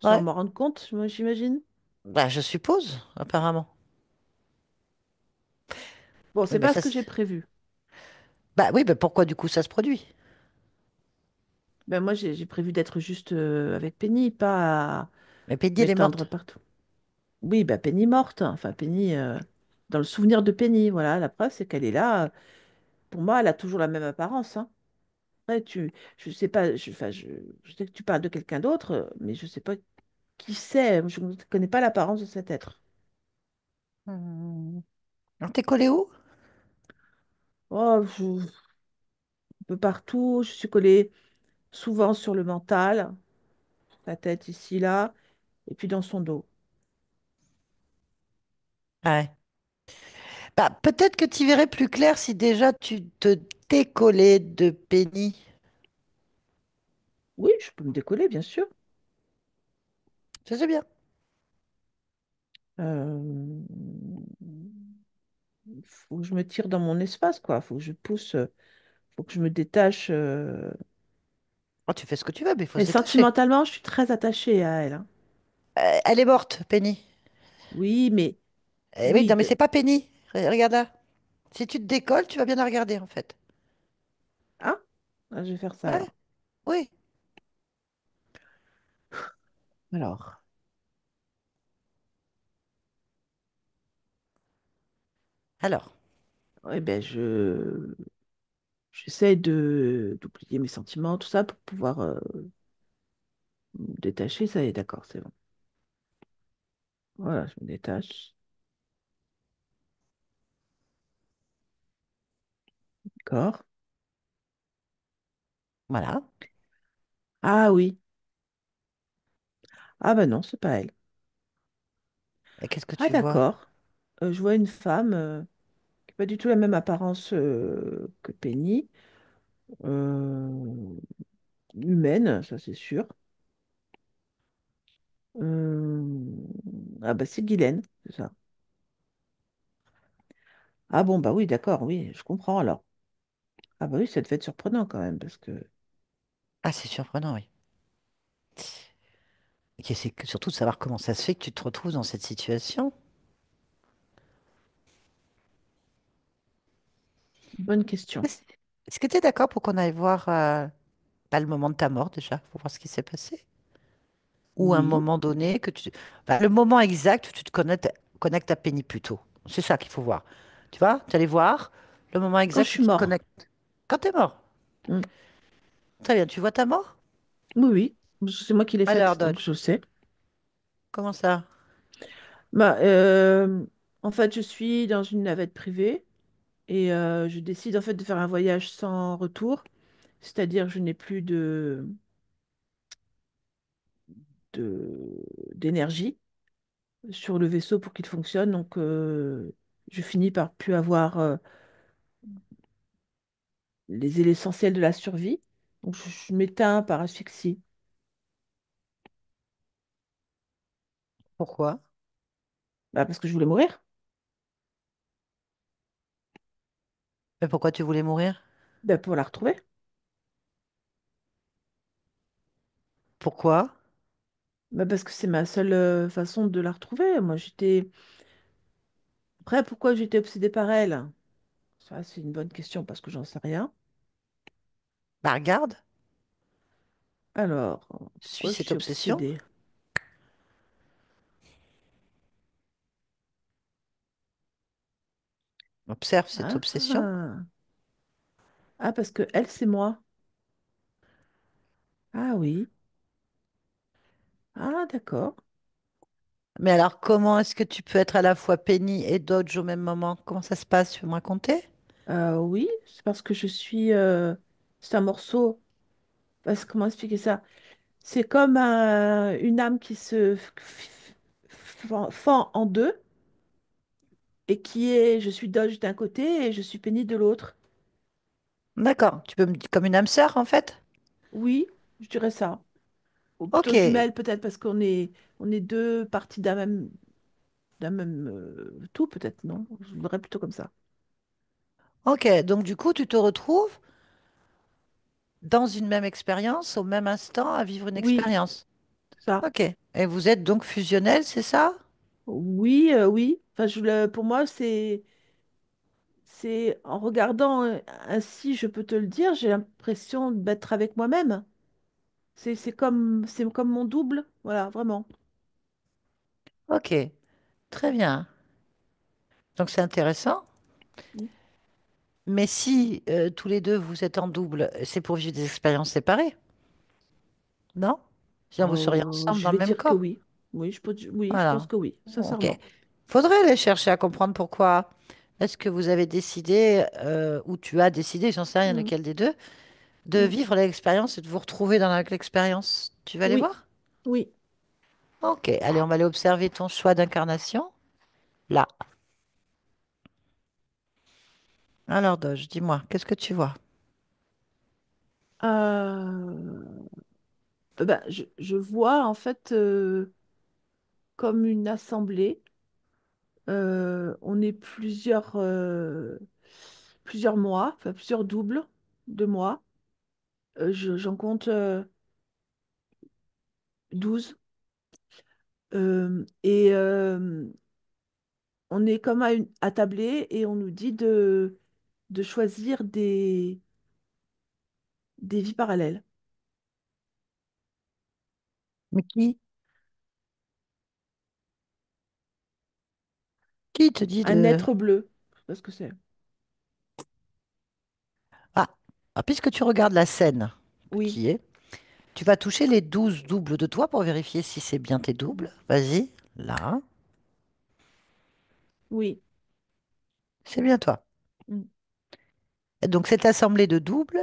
Speaker 3: Sans
Speaker 1: Ouais,
Speaker 3: m'en rendre compte, moi, j'imagine.
Speaker 1: bah je suppose, apparemment.
Speaker 3: Bon,
Speaker 1: Oui,
Speaker 3: c'est
Speaker 1: mais
Speaker 3: pas ce
Speaker 1: ça,
Speaker 3: que j'ai prévu.
Speaker 1: bah oui, bah pourquoi du coup ça se produit?
Speaker 3: Ben moi, j'ai prévu d'être juste avec Penny, pas à
Speaker 1: Mais Penny elle est
Speaker 3: m'étendre
Speaker 1: morte.
Speaker 3: partout. Oui, bah Penny morte. Enfin, Penny, dans le souvenir de Penny, voilà. La preuve, c'est qu'elle est là. Pour moi, elle a toujours la même apparence, hein. Après, je sais pas, enfin, je sais que tu parles de quelqu'un d'autre, mais je sais pas qui c'est. Je ne connais pas l'apparence de cet être.
Speaker 1: Hmm. Alors, t'es collé où?
Speaker 3: Oh, un peu partout, je suis collée. souvent sur le mental, la tête ici, là, et puis dans son dos.
Speaker 1: Ouais. Bah, peut-être que tu verrais plus clair si déjà tu te décollais de Penny.
Speaker 3: Oui, je peux me décoller, bien sûr.
Speaker 1: Ça, c'est bien.
Speaker 3: Euh, faut que je me tire dans mon espace, quoi. Faut que je pousse, faut que je me détache.
Speaker 1: Oh, tu fais ce que tu veux, mais il faut
Speaker 3: Mais
Speaker 1: se détacher.
Speaker 3: sentimentalement, je suis très attachée à elle, hein.
Speaker 1: Elle est morte, Penny.
Speaker 3: Oui, mais
Speaker 1: Eh oui,
Speaker 3: oui,
Speaker 1: non, mais c'est pas Penny. Regarde là. Si tu te décolles, tu vas bien la regarder, en fait.
Speaker 3: ah, ah, je vais faire ça
Speaker 1: Ouais,
Speaker 3: alors.
Speaker 1: oui.
Speaker 3: Alors,
Speaker 1: Alors,
Speaker 3: eh ben, j'essaie de d'oublier mes sentiments, tout ça, pour pouvoir me détacher. Ça y est, d'accord, c'est bon. Voilà, je me détache. D'accord.
Speaker 1: voilà.
Speaker 3: Ah oui. Ah ben non, c'est pas elle.
Speaker 1: Et qu'est-ce que
Speaker 3: Ah
Speaker 1: tu vois?
Speaker 3: d'accord. Je vois une femme qui n'a pas du tout la même apparence que Penny. Euh, humaine, ça c'est sûr. Ah bah c'est Guylaine, c'est ça. Ah bon, bah oui, d'accord, oui, je comprends alors. Ah bah oui, ça devait être surprenant quand même, parce que...
Speaker 1: Ah, c'est surprenant, oui. Et c'est surtout de savoir comment ça se fait que tu te retrouves dans cette situation.
Speaker 3: Bonne question.
Speaker 1: Est-ce est-ce que tu es d'accord pour qu'on aille voir bah, le moment de ta mort déjà, pour voir ce qui s'est passé? Ou un
Speaker 3: Oui.
Speaker 1: moment donné que tu... bah, le moment exact où tu te connectes à Penny plutôt. C'est ça qu'il faut voir. Tu vois, tu allais voir le moment
Speaker 3: Quand je
Speaker 1: exact où
Speaker 3: suis
Speaker 1: tu te
Speaker 3: mort.
Speaker 1: connectes. Quand tu es mort.
Speaker 3: Hmm.
Speaker 1: Très bien, tu vois ta mort?
Speaker 3: Oui, oui, c'est moi qui l'ai
Speaker 1: Alors,
Speaker 3: faite, donc je
Speaker 1: Dodge,
Speaker 3: sais.
Speaker 1: comment ça?
Speaker 3: Bah, en fait, je suis dans une navette privée et je décide en fait de faire un voyage sans retour, c'est-à-dire je n'ai plus d'énergie sur le vaisseau pour qu'il fonctionne, donc je finis par plus avoir l'essentiel de la survie, donc je m'éteins par asphyxie.
Speaker 1: Pourquoi?
Speaker 3: Bah, parce que je voulais mourir.
Speaker 1: Mais pourquoi tu voulais mourir?
Speaker 3: Bah, pour la retrouver.
Speaker 1: Pourquoi?
Speaker 3: Bah, parce que c'est ma seule façon de la retrouver. Moi, j'étais... Après, pourquoi j'étais obsédée par elle? Ça, c'est une bonne question parce que j'en sais rien.
Speaker 1: Bah regarde,
Speaker 3: Alors,
Speaker 1: suis
Speaker 3: pourquoi je
Speaker 1: cette
Speaker 3: suis
Speaker 1: obsession.
Speaker 3: obsédée?
Speaker 1: Observe cette obsession.
Speaker 3: Ah, ah, parce que elle, c'est moi. Ah oui. Ah, d'accord.
Speaker 1: Mais alors, comment est-ce que tu peux être à la fois Penny et Dodge au même moment? Comment ça se passe? Tu peux me raconter?
Speaker 3: Oui, c'est parce que je suis... c'est un morceau. Comment expliquer ça? C'est comme une âme qui se fend en deux et qui est... Je suis Doge d'un côté et je suis Penny de l'autre.
Speaker 1: D'accord, tu peux me dire comme une âme sœur en fait?
Speaker 3: Oui, je dirais ça. Ou
Speaker 1: Ok,
Speaker 3: plutôt jumelle peut-être parce on est deux parties d'un même tout peut-être, non? Je dirais plutôt comme ça.
Speaker 1: ok. Donc du coup, tu te retrouves dans une même expérience, au même instant, à vivre une
Speaker 3: Oui,
Speaker 1: expérience.
Speaker 3: ça.
Speaker 1: Ok. Et vous êtes donc fusionnels, c'est ça?
Speaker 3: Oui, oui. Enfin, pour moi, c'est en regardant ainsi, je peux te le dire, j'ai l'impression d'être avec moi-même. C'est comme mon double, voilà, vraiment.
Speaker 1: Ok, très bien. Donc c'est intéressant. Mais si tous les deux vous êtes en double, c'est pour vivre des expériences séparées, non? Sinon vous seriez ensemble
Speaker 3: Je
Speaker 1: dans le
Speaker 3: vais
Speaker 1: même
Speaker 3: dire que
Speaker 1: corps.
Speaker 3: oui. Oui, je pense
Speaker 1: Voilà.
Speaker 3: que oui,
Speaker 1: Ok.
Speaker 3: sincèrement.
Speaker 1: Faudrait aller chercher à comprendre pourquoi. Est-ce que vous avez décidé, ou tu as décidé, j'en sais rien
Speaker 3: Mm.
Speaker 1: lequel des deux, de
Speaker 3: Mm.
Speaker 1: vivre l'expérience et de vous retrouver dans l'expérience. Tu vas aller
Speaker 3: Oui,
Speaker 1: voir?
Speaker 3: oui.
Speaker 1: Ok, allez, on va aller observer ton choix d'incarnation. Là. Alors, Doge, dis-moi, qu'est-ce que tu vois?
Speaker 3: Euh, je vois en fait comme une assemblée. On est plusieurs mois, enfin plusieurs doubles de mois. J'en compte 12. On est comme attablé et on nous dit de choisir des vies parallèles.
Speaker 1: Mais qui te dit
Speaker 3: Un
Speaker 1: de...
Speaker 3: être bleu, je sais pas ce que c'est.
Speaker 1: Ah, puisque tu regardes la scène
Speaker 3: Oui,
Speaker 1: qui est, tu vas toucher les 12 doubles de toi pour vérifier si c'est bien tes doubles. Vas-y, là,
Speaker 3: oui.
Speaker 1: c'est bien toi.
Speaker 3: Mm.
Speaker 1: Et donc, cette assemblée de doubles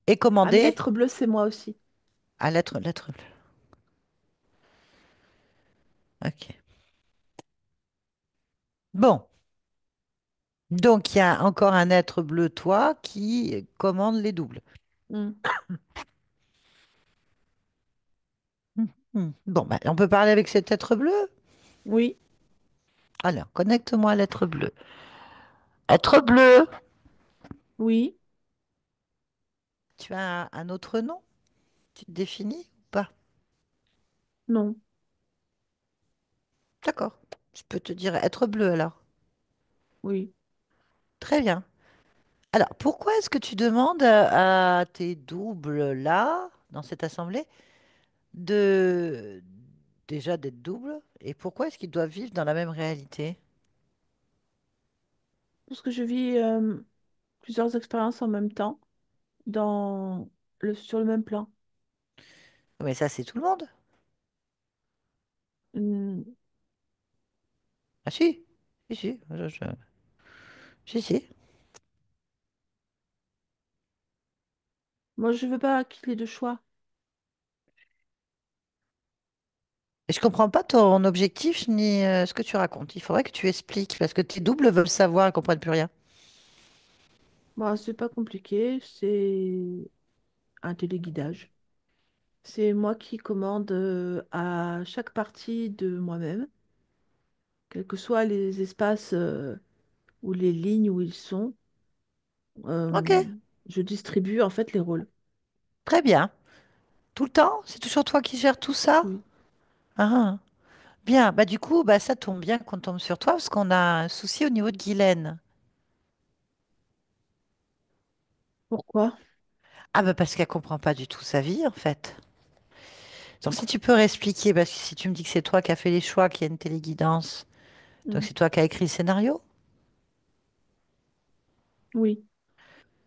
Speaker 1: est
Speaker 3: Un
Speaker 1: commandée
Speaker 3: être bleu, c'est moi aussi.
Speaker 1: à l'être bleu. Ok. Bon, donc il y a encore un être bleu, toi, qui commande les doubles.
Speaker 3: Mm.
Speaker 1: Bon, bah, on peut parler avec cet être bleu?
Speaker 3: Oui,
Speaker 1: Alors, connecte-moi à l'être bleu. Être bleu,
Speaker 3: oui,
Speaker 1: tu as un autre nom? Tu te définis ou pas?
Speaker 3: non,
Speaker 1: D'accord. Je peux te dire être bleu alors.
Speaker 3: oui.
Speaker 1: Très bien. Alors, pourquoi est-ce que tu demandes à tes doubles là, dans cette assemblée, de déjà d'être doubles? Et pourquoi est-ce qu'ils doivent vivre dans la même réalité?
Speaker 3: Parce que je vis plusieurs expériences en même temps sur le même plan.
Speaker 1: Mais ça, c'est tout le monde.
Speaker 3: Mm.
Speaker 1: Ah si, si, si, si, si.
Speaker 3: Moi, je veux pas qu'il ait de choix.
Speaker 1: Et je comprends pas ton objectif ni ce que tu racontes. Il faudrait que tu expliques parce que tes doubles veulent savoir et comprennent plus rien.
Speaker 3: Moi, c'est pas compliqué, c'est un téléguidage. C'est moi qui commande à chaque partie de moi-même, quels que soient les espaces ou les lignes où ils sont.
Speaker 1: Ok,
Speaker 3: euh, je distribue en fait les rôles.
Speaker 1: très bien. Tout le temps? C'est toujours toi qui gères tout ça?
Speaker 3: Oui.
Speaker 1: Ah, bien. Bah du coup, bah ça tombe bien qu'on tombe sur toi parce qu'on a un souci au niveau de Guylaine.
Speaker 3: Pourquoi?
Speaker 1: Ah bah parce qu'elle comprend pas du tout sa vie en fait. Donc si tu peux réexpliquer, parce que si tu me dis que c'est toi qui as fait les choix, qu'il y a une téléguidance, donc
Speaker 3: Mm.
Speaker 1: c'est toi qui as écrit le scénario?
Speaker 3: Oui.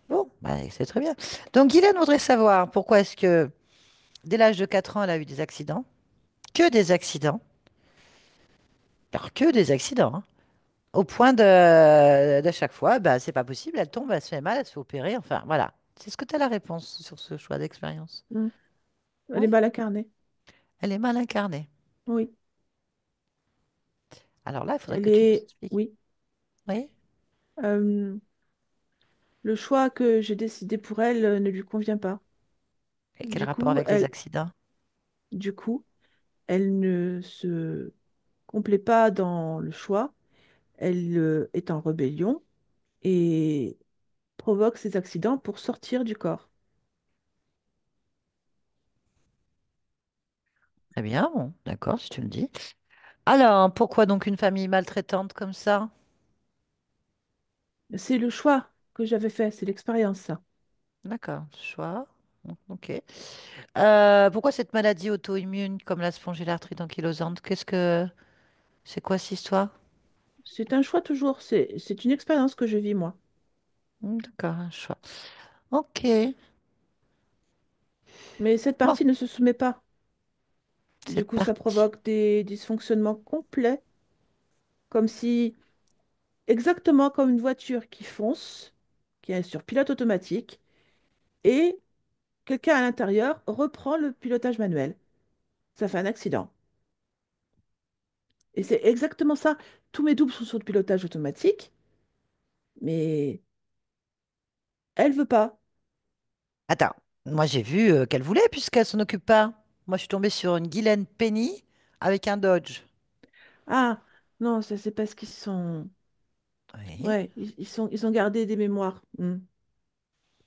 Speaker 1: Bon, bah, c'est très bien. Donc Guylaine voudrait savoir pourquoi est-ce que dès l'âge de 4 ans, elle a eu des accidents? Que des accidents? Alors que des accidents, hein. Au point de chaque fois, bah, c'est pas possible, elle tombe, elle se fait mal, elle se fait opérer, enfin voilà. C'est ce que tu as la réponse sur ce choix d'expérience.
Speaker 3: Mm. Elle est
Speaker 1: Oui,
Speaker 3: mal incarnée.
Speaker 1: elle est mal incarnée.
Speaker 3: Oui.
Speaker 1: Alors là, il faudrait
Speaker 3: Elle
Speaker 1: que tu nous
Speaker 3: est...
Speaker 1: expliques.
Speaker 3: Oui.
Speaker 1: Oui?
Speaker 3: Euh, le choix que j'ai décidé pour elle ne lui convient pas.
Speaker 1: Et quel
Speaker 3: Du
Speaker 1: rapport
Speaker 3: coup,
Speaker 1: avec les accidents?
Speaker 3: du coup, elle ne se complaît pas dans le choix. Elle est en rébellion et provoque ces accidents pour sortir du corps.
Speaker 1: Très bien, bon, d'accord, si tu me dis. Alors, pourquoi donc une famille maltraitante comme ça?
Speaker 3: C'est le choix que j'avais fait, c'est l'expérience, ça.
Speaker 1: D'accord, choix. Ok. Pourquoi cette maladie auto-immune comme la spondylarthrite ankylosante? C'est quoi cette histoire?
Speaker 3: C'est un choix toujours, c'est une expérience que je vis moi.
Speaker 1: D'accord, un choix. Ok.
Speaker 3: Mais cette
Speaker 1: Bon,
Speaker 3: partie ne se soumet pas. Du
Speaker 1: c'est
Speaker 3: coup, ça
Speaker 1: parti.
Speaker 3: provoque des dysfonctionnements complets, comme si, exactement comme une voiture qui fonce, qui est sur pilote automatique et quelqu'un à l'intérieur reprend le pilotage manuel. Ça fait un accident. Et c'est exactement ça. Tous mes doubles sont sur le pilotage automatique, mais elle veut pas.
Speaker 1: Attends, moi j'ai vu qu'elle voulait puisqu'elle s'en occupe pas. Moi je suis tombée sur une Guylaine Penny avec un Dodge.
Speaker 3: Ah, non, ça c'est parce qu'ils sont...
Speaker 1: Oui.
Speaker 3: Ouais, ils ont gardé des mémoires.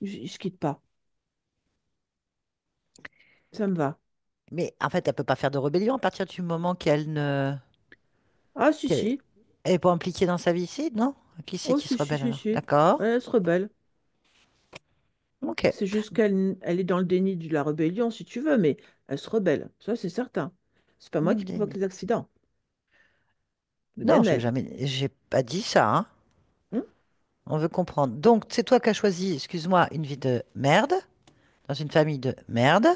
Speaker 3: Ils se quittent pas. Ça me va.
Speaker 1: Mais en fait, elle peut pas faire de rébellion à partir du moment
Speaker 3: Ah, si,
Speaker 1: qu'elle
Speaker 3: si.
Speaker 1: est pas impliquée dans sa vie ici, non? Qui c'est
Speaker 3: Oh,
Speaker 1: qui
Speaker 3: si,
Speaker 1: se
Speaker 3: si,
Speaker 1: rebelle
Speaker 3: si,
Speaker 1: alors?
Speaker 3: si.
Speaker 1: D'accord.
Speaker 3: Ouais, elle se rebelle.
Speaker 1: Ok.
Speaker 3: C'est juste elle est dans le déni de la rébellion, si tu veux, mais elle se rebelle. Ça, c'est certain. C'est pas moi
Speaker 1: Dans
Speaker 3: qui
Speaker 1: le
Speaker 3: provoque
Speaker 1: déni.
Speaker 3: les accidents. Le
Speaker 1: Non,
Speaker 3: même elle.
Speaker 1: j'ai pas dit ça, hein.
Speaker 3: Hum.
Speaker 1: On veut comprendre. Donc, c'est toi qui as choisi, excuse-moi, une vie de merde, dans une famille de merde,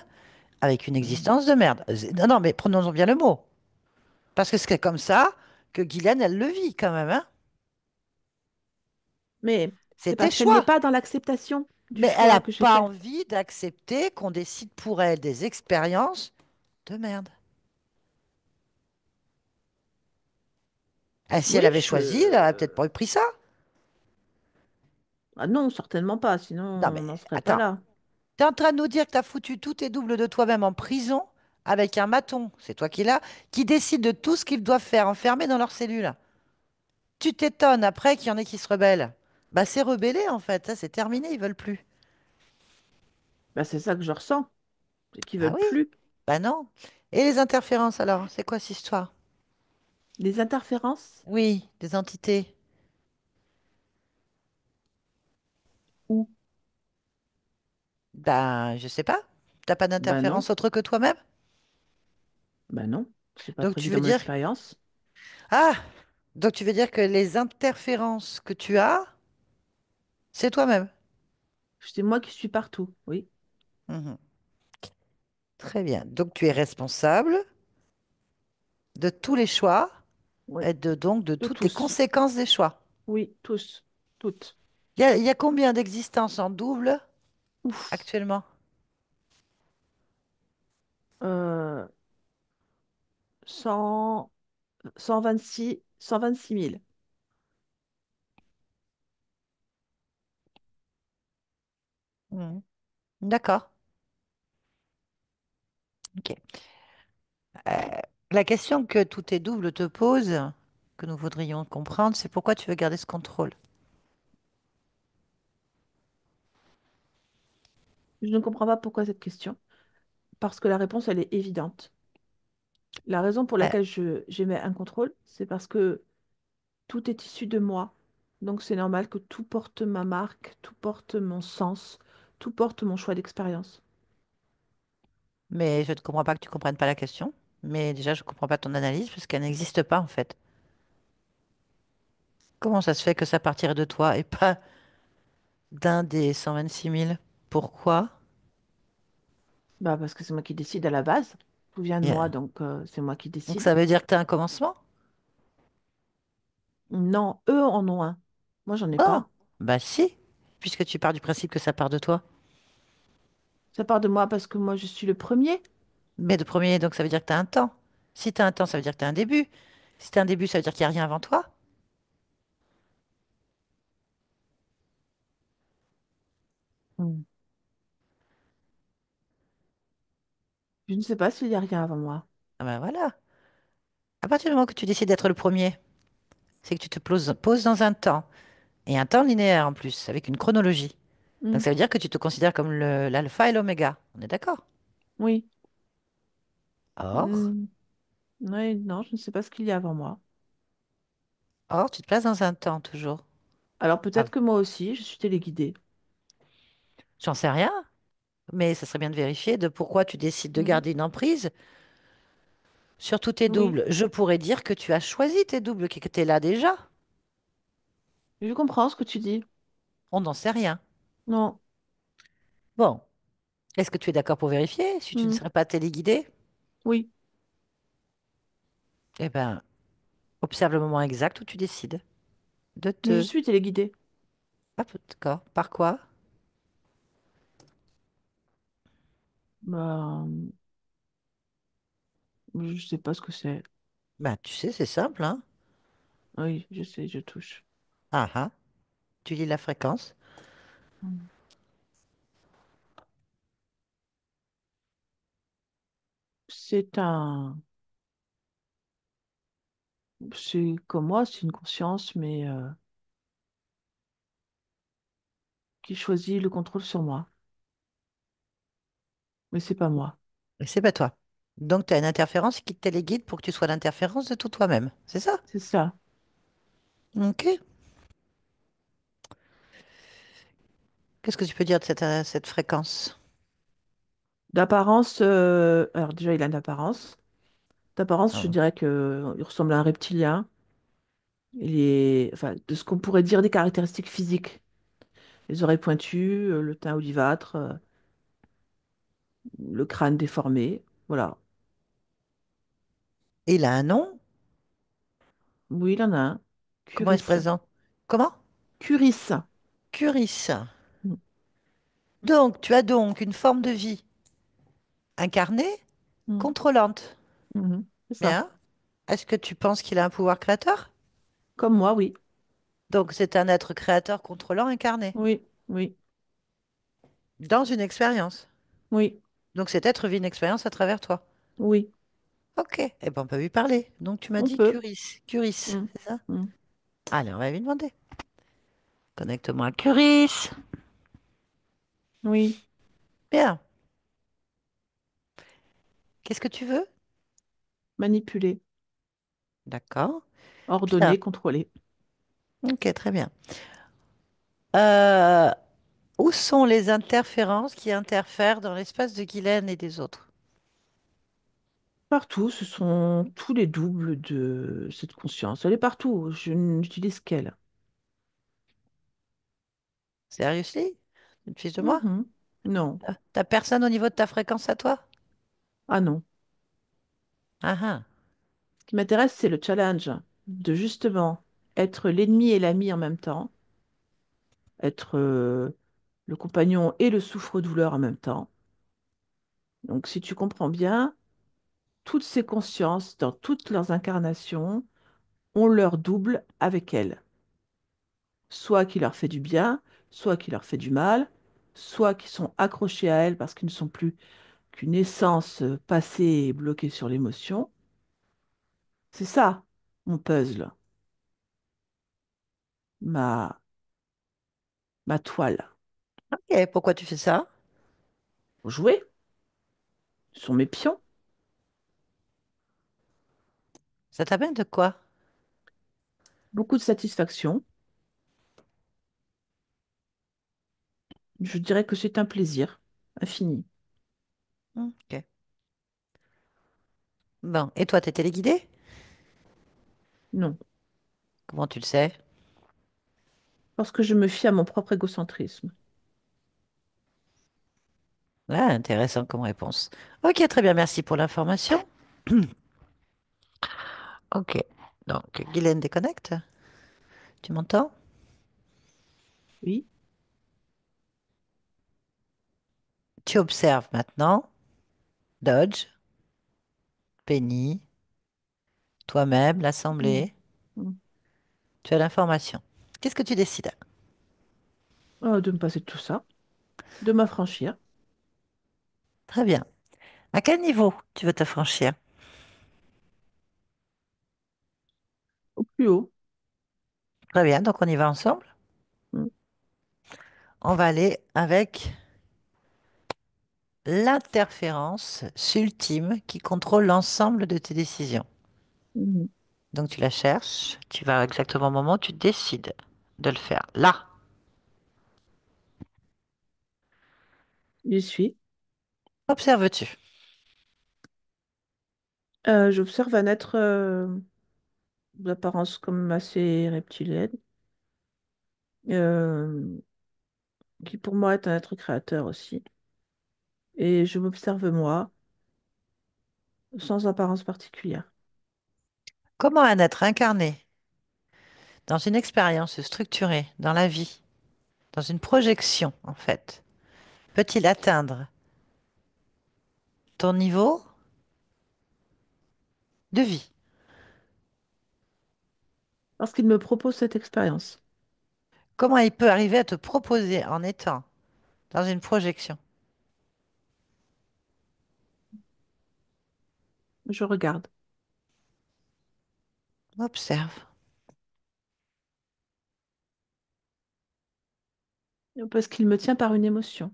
Speaker 1: avec une
Speaker 3: Hum.
Speaker 1: existence de merde. Non, non, mais prenons-en bien le mot. Parce que c'est comme ça que Guylaine, elle le vit quand même, hein.
Speaker 3: Mais
Speaker 1: C'est
Speaker 3: c'est
Speaker 1: tes
Speaker 3: parce qu'elle n'est
Speaker 1: choix.
Speaker 3: pas dans l'acceptation du
Speaker 1: Mais elle n'a
Speaker 3: choix que j'ai
Speaker 1: pas
Speaker 3: fait.
Speaker 1: envie d'accepter qu'on décide pour elle des expériences de merde. Ah, si elle
Speaker 3: Oui,
Speaker 1: avait choisi, elle n'aurait peut-être pas pris ça.
Speaker 3: Ah non, certainement pas, sinon
Speaker 1: Non,
Speaker 3: on
Speaker 1: mais
Speaker 3: n'en serait pas
Speaker 1: attends.
Speaker 3: là.
Speaker 1: Tu es en train de nous dire que tu as foutu tous tes doubles de toi-même en prison avec un maton, c'est toi qui l'as, qui décide de tout ce qu'ils doivent faire enfermés dans leur cellule. Tu t'étonnes après qu'il y en ait qui se rebellent. Bah, c'est rebellé en fait, ça c'est terminé, ils veulent plus.
Speaker 3: Bah, c'est ça que je ressens, c'est qu'ils
Speaker 1: Ah
Speaker 3: veulent
Speaker 1: oui,
Speaker 3: plus.
Speaker 1: bah non. Et les interférences alors, c'est quoi cette histoire?
Speaker 3: Les interférences,
Speaker 1: Oui, des entités.
Speaker 3: où?
Speaker 1: Ben, je sais pas. T'as pas
Speaker 3: Ben non,
Speaker 1: d'interférence autre que toi-même?
Speaker 3: ben non, c'est pas
Speaker 1: Donc
Speaker 3: prévu
Speaker 1: tu
Speaker 3: dans
Speaker 1: veux
Speaker 3: mon
Speaker 1: dire...
Speaker 3: expérience.
Speaker 1: Ah! Donc tu veux dire que les interférences que tu as, c'est toi-même.
Speaker 3: C'est moi qui suis partout, oui,
Speaker 1: Mhm. Très bien. Donc tu es responsable de tous les choix
Speaker 3: oui,
Speaker 1: et donc de
Speaker 3: de
Speaker 1: toutes les
Speaker 3: tous.
Speaker 1: conséquences des choix.
Speaker 3: Oui, tous, toutes.
Speaker 1: Il y a combien d'existences en double
Speaker 3: Ouf.
Speaker 1: actuellement?
Speaker 3: Euh, 100, 126 000.
Speaker 1: Mhm. D'accord. Ok. Euh, la question que tous tes doubles te posent, que nous voudrions comprendre, c'est pourquoi tu veux garder ce contrôle.
Speaker 3: Je ne comprends pas pourquoi cette question, parce que la réponse, elle est évidente. La raison pour
Speaker 1: Euh,
Speaker 3: laquelle j'émets un contrôle, c'est parce que tout est issu de moi. Donc c'est normal que tout porte ma marque, tout porte mon sens, tout porte mon choix d'expérience.
Speaker 1: mais je ne comprends pas que tu comprennes pas la question. Mais déjà, je ne comprends pas ton analyse parce qu'elle n'existe pas en fait. Comment ça se fait que ça partirait de toi et pas d'un des 126 000? Pourquoi?
Speaker 3: Bah parce que c'est moi qui décide à la base. Tout vient de moi,
Speaker 1: Yeah.
Speaker 3: donc c'est moi qui
Speaker 1: Donc
Speaker 3: décide.
Speaker 1: ça veut dire que tu as un commencement?
Speaker 3: Non, eux en ont un. Moi, j'en ai
Speaker 1: Bon,
Speaker 3: pas.
Speaker 1: bah si, puisque tu pars du principe que ça part de toi.
Speaker 3: Ça part de moi parce que moi, je suis le premier.
Speaker 1: Mais de premier, donc ça veut dire que tu as un temps. Si tu as un temps, ça veut dire que tu as un début. Si tu as un début, ça veut dire qu'il n'y a rien avant toi.
Speaker 3: Hmm. Je ne sais pas s'il y a rien avant moi.
Speaker 1: Ah ben voilà. À partir du moment que tu décides d'être le premier, c'est que tu te poses dans un temps, et un temps linéaire en plus, avec une chronologie. Donc
Speaker 3: Hmm.
Speaker 1: ça veut dire que tu te considères comme l'alpha et l'oméga. On est d'accord?
Speaker 3: Oui.
Speaker 1: Or,
Speaker 3: Hmm. Oui, non, je ne sais pas ce qu'il y a avant moi.
Speaker 1: or, tu te places dans un temps toujours.
Speaker 3: Alors
Speaker 1: Ah,
Speaker 3: peut-être que moi aussi, je suis téléguidée.
Speaker 1: j'en sais rien, mais ça serait bien de vérifier de pourquoi tu décides de
Speaker 3: Hmm.
Speaker 1: garder une emprise sur tous tes
Speaker 3: Oui,
Speaker 1: doubles. Je pourrais dire que tu as choisi tes doubles, qui étaient là déjà.
Speaker 3: je comprends ce que tu dis.
Speaker 1: On n'en sait rien.
Speaker 3: Non.
Speaker 1: Bon, est-ce que tu es d'accord pour vérifier si tu ne
Speaker 3: Hmm.
Speaker 1: serais pas téléguidé?
Speaker 3: Oui,
Speaker 1: Eh bien, observe le moment exact où tu décides de
Speaker 3: mais je
Speaker 1: te...
Speaker 3: suis téléguidée.
Speaker 1: Ah, d'accord. Par quoi?
Speaker 3: Bah, je sais pas ce que c'est.
Speaker 1: Ben, tu sais, c'est simple, hein?
Speaker 3: Oui, je sais, je touche.
Speaker 1: Ah, ah. Tu lis la fréquence.
Speaker 3: Mm. C'est un... C'est comme moi, c'est une conscience, mais qui choisit le contrôle sur moi. Mais c'est pas moi.
Speaker 1: Et c'est pas toi. Donc, tu as une interférence qui te téléguide pour que tu sois l'interférence de tout toi-même. C'est ça?
Speaker 3: C'est ça.
Speaker 1: Ok. Qu'est-ce que tu peux dire de cette fréquence?
Speaker 3: D'apparence, alors déjà, il a une apparence. D'apparence, je
Speaker 1: Ah.
Speaker 3: dirais que il ressemble à un reptilien. Il est, enfin, de ce qu'on pourrait dire des caractéristiques physiques. Les oreilles pointues, le teint olivâtre, le crâne déformé. Voilà.
Speaker 1: Il a un nom?
Speaker 3: Oui, il en a un.
Speaker 1: Comment il se
Speaker 3: Curis.
Speaker 1: présente? Comment?
Speaker 3: Curis.
Speaker 1: Curis.
Speaker 3: Mm,
Speaker 1: Donc, tu as donc une forme de vie incarnée,
Speaker 3: mm,
Speaker 1: contrôlante.
Speaker 3: mhm. C'est ça.
Speaker 1: Bien. Est-ce que tu penses qu'il a un pouvoir créateur?
Speaker 3: Comme moi, oui.
Speaker 1: Donc, c'est un être créateur contrôlant incarné
Speaker 3: Oui, oui,
Speaker 1: dans une expérience.
Speaker 3: oui,
Speaker 1: Donc, cet être vit une expérience à travers toi.
Speaker 3: oui.
Speaker 1: Ok. Eh ben, on peut lui parler. Donc, tu m'as
Speaker 3: On
Speaker 1: dit
Speaker 3: peut.
Speaker 1: Curis. Curis,
Speaker 3: Mm,
Speaker 1: c'est ça?
Speaker 3: mm.
Speaker 1: Allez, on va lui demander. Connecte-moi à Curis.
Speaker 3: Oui.
Speaker 1: Bien. Qu'est-ce que tu veux?
Speaker 3: Manipuler.
Speaker 1: D'accord. Bien.
Speaker 3: Ordonner, contrôler.
Speaker 1: Ok, très bien. Euh, Où sont les interférences qui interfèrent dans l'espace de Guylaine et des autres?
Speaker 3: Partout, ce sont tous les doubles de cette conscience. Elle est partout. Je n'utilise qu'elle.
Speaker 1: Seriously? Une fiche de moi?
Speaker 3: Mhm. Non.
Speaker 1: T'as personne au niveau de ta fréquence à toi?
Speaker 3: Ah non.
Speaker 1: Ah ah.
Speaker 3: Ce qui m'intéresse, c'est le challenge de justement être l'ennemi et l'ami en même temps, être le compagnon et le souffre-douleur en même temps. Donc, si tu comprends bien, toutes ces consciences, dans toutes leurs incarnations, ont leur double avec elles. Soit qui leur fait du bien, soit qui leur fait du mal, soit qui sont accrochés à elles parce qu'ils ne sont plus qu'une essence passée et bloquée sur l'émotion. C'est ça, mon puzzle, ma, ma toile.
Speaker 1: Ok, pourquoi tu fais ça?
Speaker 3: Pour jouer, ce sont mes pions.
Speaker 1: Ça t'amène de quoi?
Speaker 3: Beaucoup de satisfaction. Je dirais que c'est un plaisir infini.
Speaker 1: Ok. Bon, et toi, t'es téléguidé?
Speaker 3: Non,
Speaker 1: Comment tu le sais?
Speaker 3: parce que je me fie à mon propre égocentrisme.
Speaker 1: Ah, intéressant comme réponse. Ok, très bien, merci pour l'information. Ok, donc Guylaine déconnecte. Tu m'entends?
Speaker 3: Oui,
Speaker 1: Tu observes maintenant Dodge, Penny, toi-même,
Speaker 3: mm,
Speaker 1: l'Assemblée.
Speaker 3: mm.
Speaker 1: Tu as l'information. Qu'est-ce que tu décides?
Speaker 3: De me passer de tout ça, de m'affranchir
Speaker 1: Très bien. À quel niveau tu veux te franchir?
Speaker 3: au plus haut.
Speaker 1: Très bien, donc on y va ensemble.
Speaker 3: Mm,
Speaker 1: On va aller avec l'interférence ultime qui contrôle l'ensemble de tes décisions.
Speaker 3: mm.
Speaker 1: Donc tu la cherches, tu vas exactement au moment où tu décides de le faire. Là,
Speaker 3: J'y suis.
Speaker 1: observes-tu?
Speaker 3: J'observe un être d'apparence comme assez reptilienne, euh, qui pour moi est un être créateur aussi. Et je m'observe moi, sans apparence particulière.
Speaker 1: Comment un être incarné dans une expérience structurée dans la vie dans une projection en fait, peut-il atteindre ton niveau de vie?
Speaker 3: Parce qu'il me propose cette expérience.
Speaker 1: Comment il peut arriver à te proposer en étant dans une projection?
Speaker 3: Je regarde.
Speaker 1: Observe.
Speaker 3: Parce qu'il me tient par une émotion.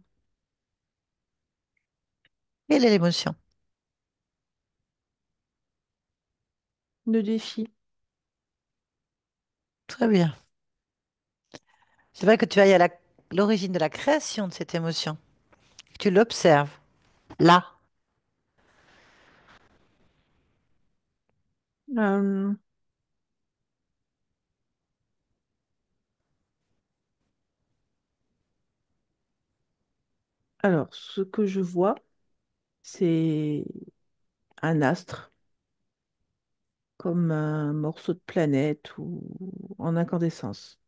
Speaker 1: Quelle est l'émotion?
Speaker 3: Le défi.
Speaker 1: Très bien. C'est vrai que tu ailles à l'origine de la création de cette émotion. Tu l'observes là.
Speaker 3: Euh, alors, ce que je vois, c'est un astre, comme un morceau de planète ou en incandescence.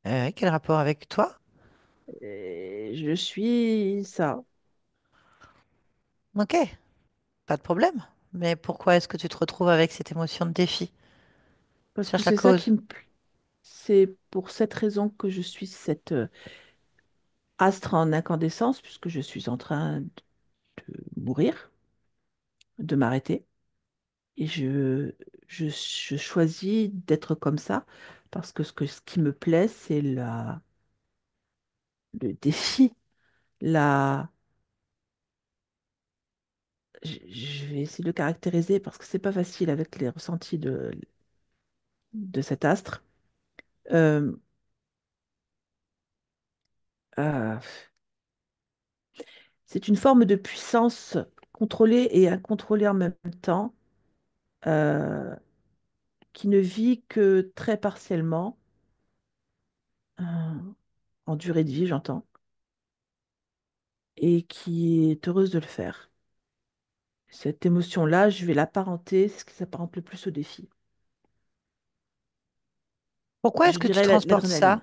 Speaker 1: Quel rapport avec toi?
Speaker 3: Et je suis ça.
Speaker 1: Ok, pas de problème. Mais pourquoi est-ce que tu te retrouves avec cette émotion de défi?
Speaker 3: Parce que
Speaker 1: Cherche la
Speaker 3: c'est ça qui
Speaker 1: cause.
Speaker 3: me plaît. C'est pour cette raison que je suis cet astre en incandescence, puisque je suis en train de mourir, de m'arrêter. Et je choisis d'être comme ça, parce que ce qui me plaît, c'est le défi. La, je vais essayer de le caractériser, parce que c'est pas facile avec les ressentis de cet astre. Euh, euh, c'est une forme de puissance contrôlée et incontrôlée en même temps, euh, qui ne vit que très partiellement, euh, en durée de vie, j'entends, et qui est heureuse de le faire. Cette émotion-là, je vais l'apparenter, c'est ce qui s'apparente le plus au défi.
Speaker 1: Pourquoi est-ce
Speaker 3: Je
Speaker 1: que tu
Speaker 3: dirais
Speaker 1: transportes ça?
Speaker 3: l'adrénaline.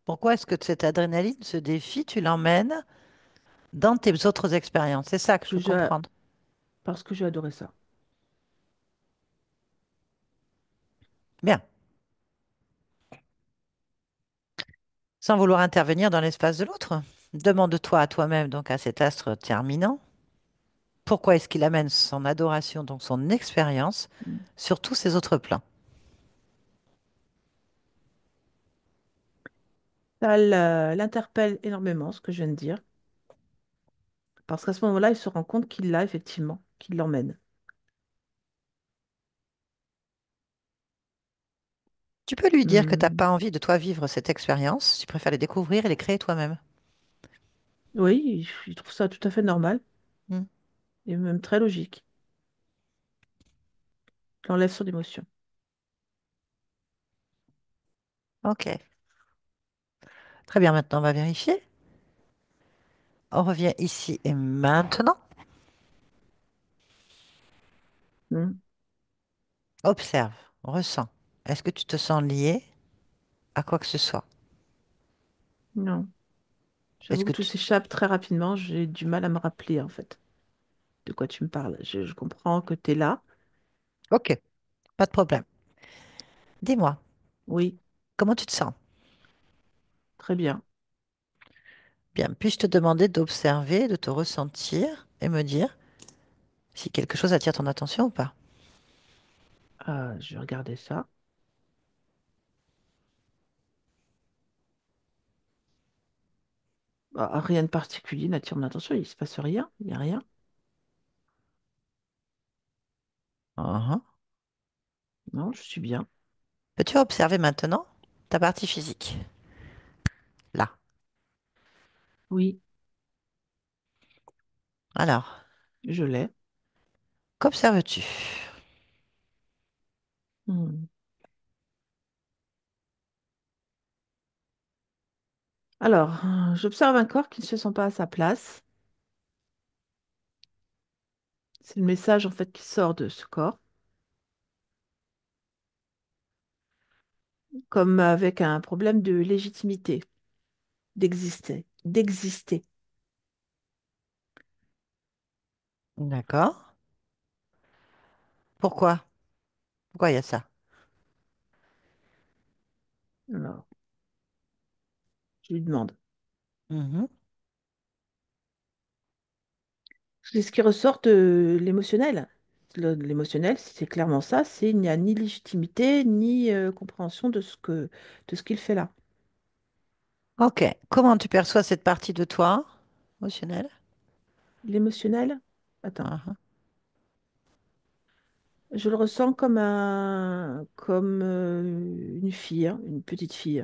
Speaker 1: Pourquoi est-ce que cette adrénaline, ce défi, tu l'emmènes dans tes autres expériences? C'est ça que
Speaker 3: Parce
Speaker 1: je veux
Speaker 3: que j'ai,
Speaker 1: comprendre.
Speaker 3: parce que j'ai adoré ça.
Speaker 1: Bien. Sans vouloir intervenir dans l'espace de l'autre. Demande-toi à toi-même, donc à cet astre terminant, pourquoi est-ce qu'il amène son adoration, donc son expérience,
Speaker 3: Mm.
Speaker 1: sur tous ces autres plans?
Speaker 3: Ça l'interpelle énormément, ce que je viens de dire, parce qu'à ce moment-là, il se rend compte qu'il l'a effectivement, qu'il l'emmène.
Speaker 1: Tu peux lui dire que tu n'as
Speaker 3: Hmm.
Speaker 1: pas envie de toi vivre cette expérience, tu préfères les découvrir et les créer toi-même.
Speaker 3: Oui, il trouve ça tout à fait normal
Speaker 1: Hmm.
Speaker 3: et même très logique. Il enlève son émotion.
Speaker 1: Ok. Très bien, maintenant on va vérifier. On revient ici et maintenant.
Speaker 3: Hmm.
Speaker 1: Observe, ressens. Est-ce que tu te sens lié à quoi que ce soit?
Speaker 3: Non,
Speaker 1: Est-ce
Speaker 3: j'avoue
Speaker 1: que
Speaker 3: que tout
Speaker 1: tu...
Speaker 3: s'échappe très rapidement. J'ai du mal à me rappeler, en fait, de quoi tu me parles. Je comprends que tu es là.
Speaker 1: Ok, pas de problème. Dis-moi,
Speaker 3: Oui,
Speaker 1: comment tu te sens?
Speaker 3: très bien.
Speaker 1: Bien, puis-je te demander d'observer, de te ressentir et me dire si quelque chose attire ton attention ou pas?
Speaker 3: Je vais regarder ça. Bah, rien de particulier n'attire mon attention. Il se passe rien. Il n'y a rien.
Speaker 1: Uhum.
Speaker 3: Non, je suis bien.
Speaker 1: Peux-tu observer maintenant ta partie physique? Là.
Speaker 3: Oui,
Speaker 1: Alors,
Speaker 3: je l'ai.
Speaker 1: qu'observes-tu?
Speaker 3: Hmm. Alors, j'observe un corps qui ne se sent pas à sa place. C'est le message en fait qui sort de ce corps. comme avec un problème de légitimité, d'exister.
Speaker 1: D'accord. Pourquoi? Pourquoi il y a ça?
Speaker 3: Alors, je lui demande.
Speaker 1: Mhm.
Speaker 3: C'est ce qui ressort de l'émotionnel. L'émotionnel, c'est clairement ça, c'est il n'y a ni légitimité ni compréhension de ce qu'il fait là.
Speaker 1: Ok. Comment tu perçois cette partie de toi, émotionnelle?
Speaker 3: L'émotionnel, attends,
Speaker 1: Mhm.
Speaker 3: je le ressens comme une fille, hein, une petite fille.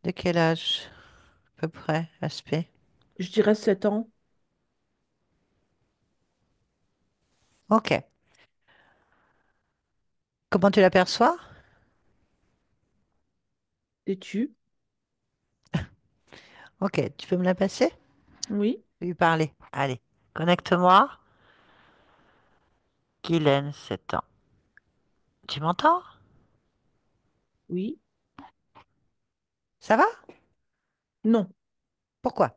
Speaker 1: De quel âge, à peu près, aspect?
Speaker 3: Je dirais 7 ans,
Speaker 1: Ok. Comment tu l'aperçois?
Speaker 3: têtu.
Speaker 1: Ok. Tu peux me la passer?
Speaker 3: Oui,
Speaker 1: Je vais lui parler. Allez. Connecte-moi. Guylaine, 7 ans. Tu m'entends?
Speaker 3: oui,
Speaker 1: Ça va?
Speaker 3: non,
Speaker 1: Pourquoi?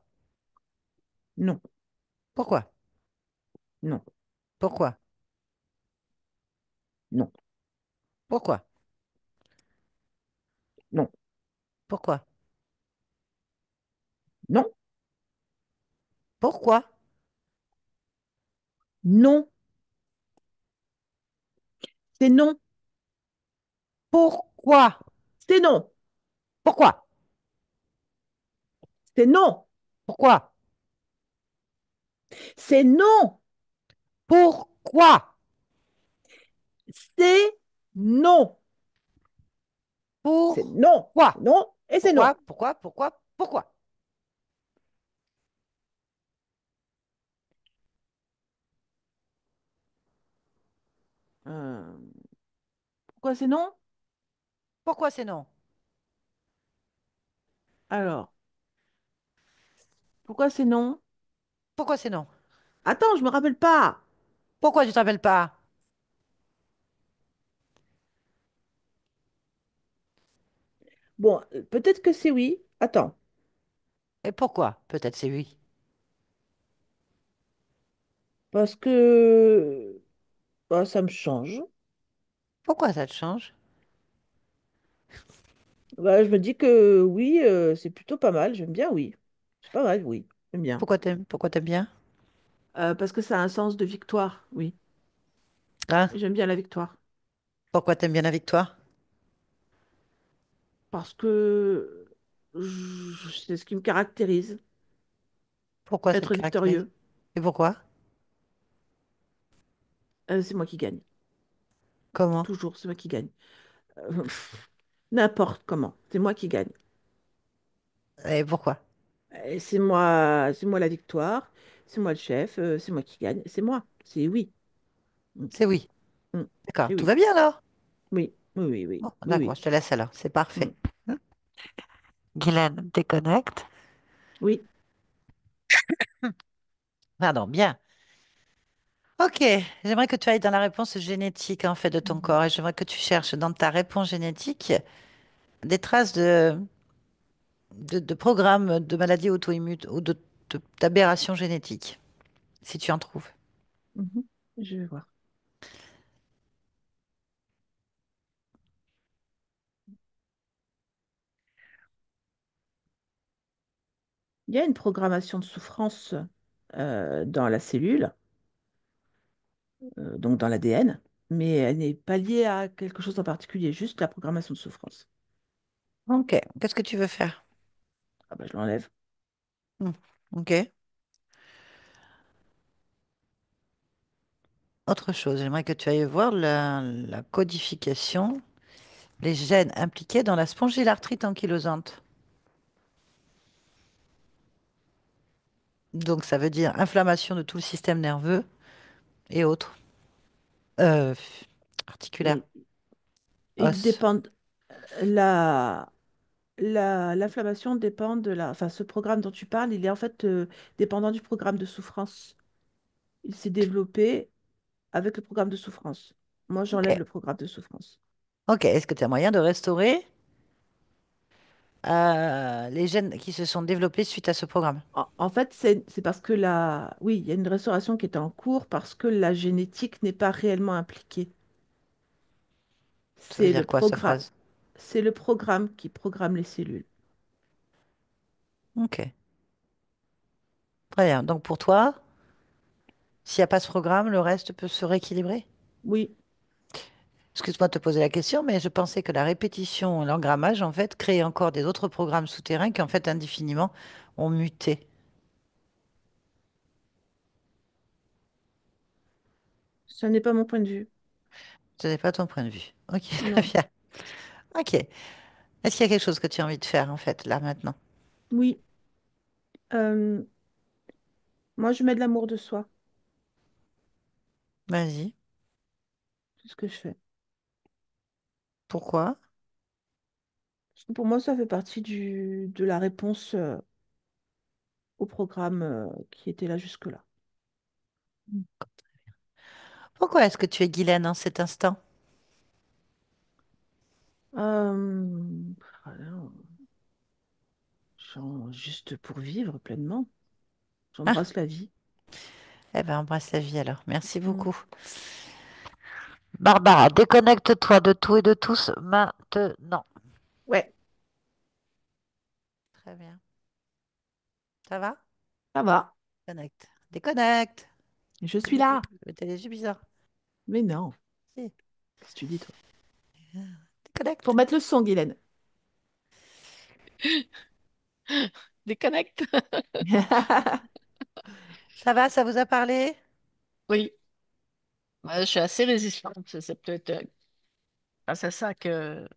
Speaker 3: non,
Speaker 1: Pourquoi?
Speaker 3: non,
Speaker 1: Pourquoi?
Speaker 3: non,
Speaker 1: Pourquoi?
Speaker 3: non,
Speaker 1: Pourquoi?
Speaker 3: non,
Speaker 1: Pourquoi?
Speaker 3: non, c'est non,
Speaker 1: Pourquoi?
Speaker 3: c'est non,
Speaker 1: Pourquoi?
Speaker 3: c'est non,
Speaker 1: Pourquoi?
Speaker 3: c'est non,
Speaker 1: Pourquoi?
Speaker 3: c'est non, c'est non,
Speaker 1: Pourquoi?
Speaker 3: c'est non et c'est non.
Speaker 1: Pourquoi? Pourquoi? Pourquoi? Pourquoi?
Speaker 3: Euh, pourquoi c'est non?
Speaker 1: Pourquoi c'est non?
Speaker 3: Alors, pourquoi c'est non?
Speaker 1: Pourquoi c'est non?
Speaker 3: Attends, je me rappelle pas.
Speaker 1: Pourquoi tu t'appelles pas?
Speaker 3: Bon, peut-être que c'est oui. Attends,
Speaker 1: Et pourquoi? Peut-être c'est oui.
Speaker 3: parce que bah, ça me change.
Speaker 1: Pourquoi ça te change?
Speaker 3: Bah, je me dis que oui, c'est plutôt pas mal. J'aime bien, oui. C'est pas mal, oui. J'aime bien.
Speaker 1: Pourquoi t'aimes bien?
Speaker 3: Parce que ça a un sens de victoire, oui.
Speaker 1: Hein?
Speaker 3: J'aime bien la victoire.
Speaker 1: Pourquoi t'aimes bien la victoire?
Speaker 3: Parce que c'est ce qui me caractérise,
Speaker 1: Pourquoi ça te
Speaker 3: être
Speaker 1: caractérise?
Speaker 3: victorieux.
Speaker 1: Et pourquoi?
Speaker 3: C'est moi qui gagne.
Speaker 1: Comment?
Speaker 3: Toujours, c'est moi qui gagne. N'importe comment, c'est moi qui gagne.
Speaker 1: Et pourquoi?
Speaker 3: C'est moi la victoire, c'est moi le chef, c'est moi qui gagne, c'est moi, c'est oui. Mm,
Speaker 1: C'est oui.
Speaker 3: mm.
Speaker 1: D'accord.
Speaker 3: Et
Speaker 1: Tout
Speaker 3: oui,
Speaker 1: va bien alors?
Speaker 3: oui, oui, oui, oui,
Speaker 1: Bon,
Speaker 3: oui,
Speaker 1: d'accord,
Speaker 3: oui.
Speaker 1: je te laisse alors. C'est parfait.
Speaker 3: Mm.
Speaker 1: Guylaine, déconnecte.
Speaker 3: Oui.
Speaker 1: Pardon, bien. Ok, j'aimerais que tu ailles dans la réponse génétique en fait de ton
Speaker 3: Mhm.
Speaker 1: corps et j'aimerais que tu cherches dans ta réponse génétique des traces de programmes de maladies auto-immunes ou d'aberrations génétiques, si tu en trouves.
Speaker 3: Mhm. Je vais voir. Il y a une programmation de souffrance dans la cellule, donc dans l'ADN, mais elle n'est pas liée à quelque chose en particulier, juste la programmation de souffrance.
Speaker 1: Ok, qu'est-ce que tu veux faire?
Speaker 3: Ah bah, je l'enlève.
Speaker 1: Hmm, ok, autre chose, j'aimerais que tu ailles voir la codification, les gènes impliqués dans la spondylarthrite ankylosante. Donc ça veut dire inflammation de tout le système nerveux et autres, euh, articulaires,
Speaker 3: Et ils
Speaker 1: os.
Speaker 3: dépendent, l'inflammation dépend de la... Enfin, ce programme dont tu parles, il est en fait dépendant du programme de souffrance. Il s'est développé avec le programme de souffrance. Moi,
Speaker 1: Ok,
Speaker 3: j'enlève le programme de souffrance.
Speaker 1: Ok, est-ce que tu as moyen de restaurer les gènes qui se sont développés suite à ce programme?
Speaker 3: En fait, c'est parce que oui, il y a une restauration qui est en cours parce que la génétique n'est pas réellement impliquée.
Speaker 1: Ça veut
Speaker 3: C'est le
Speaker 1: dire quoi, cette
Speaker 3: programme,
Speaker 1: phrase?
Speaker 3: c'est le programme qui programme les cellules.
Speaker 1: Ok, très bien. Donc pour toi, s'il n'y a pas ce programme, le reste peut se rééquilibrer?
Speaker 3: Oui,
Speaker 1: Excuse-moi de te poser la question, mais je pensais que la répétition, l'engrammage, en fait, créait encore des autres programmes souterrains qui, en fait, indéfiniment, ont muté.
Speaker 3: ce n'est pas mon point de vue.
Speaker 1: Ce n'est pas ton point de vue. Ok, très
Speaker 3: Non.
Speaker 1: bien. Ok. Est-ce qu'il y a quelque chose que tu as envie de faire, en fait, là, maintenant?
Speaker 3: Oui, euh, moi je mets de l'amour de soi.
Speaker 1: Vas-y.
Speaker 3: C'est ce que je fais.
Speaker 1: Pourquoi?
Speaker 3: Parce que pour moi, ça fait partie de la réponse au programme qui était là jusque-là.
Speaker 1: Pourquoi est-ce que tu es Guylaine en cet instant?
Speaker 3: Voilà, juste pour vivre pleinement.
Speaker 1: Ah,
Speaker 3: J'embrasse la vie.
Speaker 1: eh ben, embrasse la vie alors. Merci
Speaker 3: Mm.
Speaker 1: beaucoup. Barbara, déconnecte-toi de tout et de tous maintenant.
Speaker 3: Ouais,
Speaker 1: Très bien. Ça va?
Speaker 3: ça va.
Speaker 1: Connecte. Déconnecte.
Speaker 3: Je
Speaker 1: Fais
Speaker 3: suis
Speaker 1: des
Speaker 3: là.
Speaker 1: yeux, fais des yeux bizarres.
Speaker 3: Mais non,
Speaker 1: Si.
Speaker 3: qu'est-ce que tu dis, toi? Pour
Speaker 1: Déconnecte.
Speaker 3: mettre le son, Guylaine.
Speaker 2: Déconnecte.
Speaker 1: Ça va, ça vous a parlé?
Speaker 2: Oui, ouais, je suis assez résistante. C'est peut-être grâce à ça que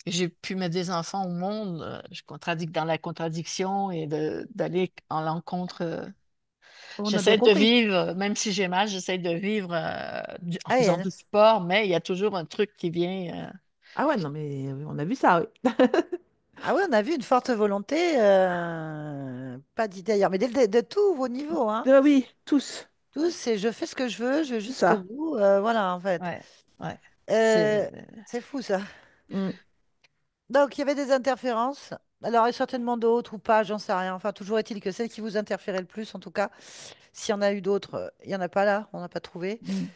Speaker 2: j'ai pu mettre des enfants au monde. Je contradique dans la contradiction et d'aller en l'encontre.
Speaker 3: On a bien
Speaker 2: J'essaie de
Speaker 3: compris.
Speaker 2: vivre, même si j'ai mal, j'essaie de vivre en
Speaker 1: Ah,
Speaker 2: faisant
Speaker 1: Yann.
Speaker 2: du sport, mais il y a toujours un truc qui vient.
Speaker 3: Ah ouais, non, mais on a vu ça, oui.
Speaker 1: Ah oui, on a vu une forte volonté, pas d'idée ailleurs, mais de tous vos niveaux, hein.
Speaker 3: Oui, tous.
Speaker 1: Tous, c'est je fais ce que je veux
Speaker 3: C'est
Speaker 1: jusqu'au
Speaker 3: ça.
Speaker 1: bout, voilà, en fait.
Speaker 2: Ouais, ouais.
Speaker 1: Euh,
Speaker 2: C'est.
Speaker 1: c'est fou, ça.
Speaker 3: Mm.
Speaker 1: Donc, il y avait des interférences. Alors, et certainement d'autres ou pas, j'en sais rien. Enfin, toujours est-il que celle qui vous interférait le plus, en tout cas, s'il y en a eu d'autres, il n'y en a pas là, on n'a pas trouvé.
Speaker 3: Mm.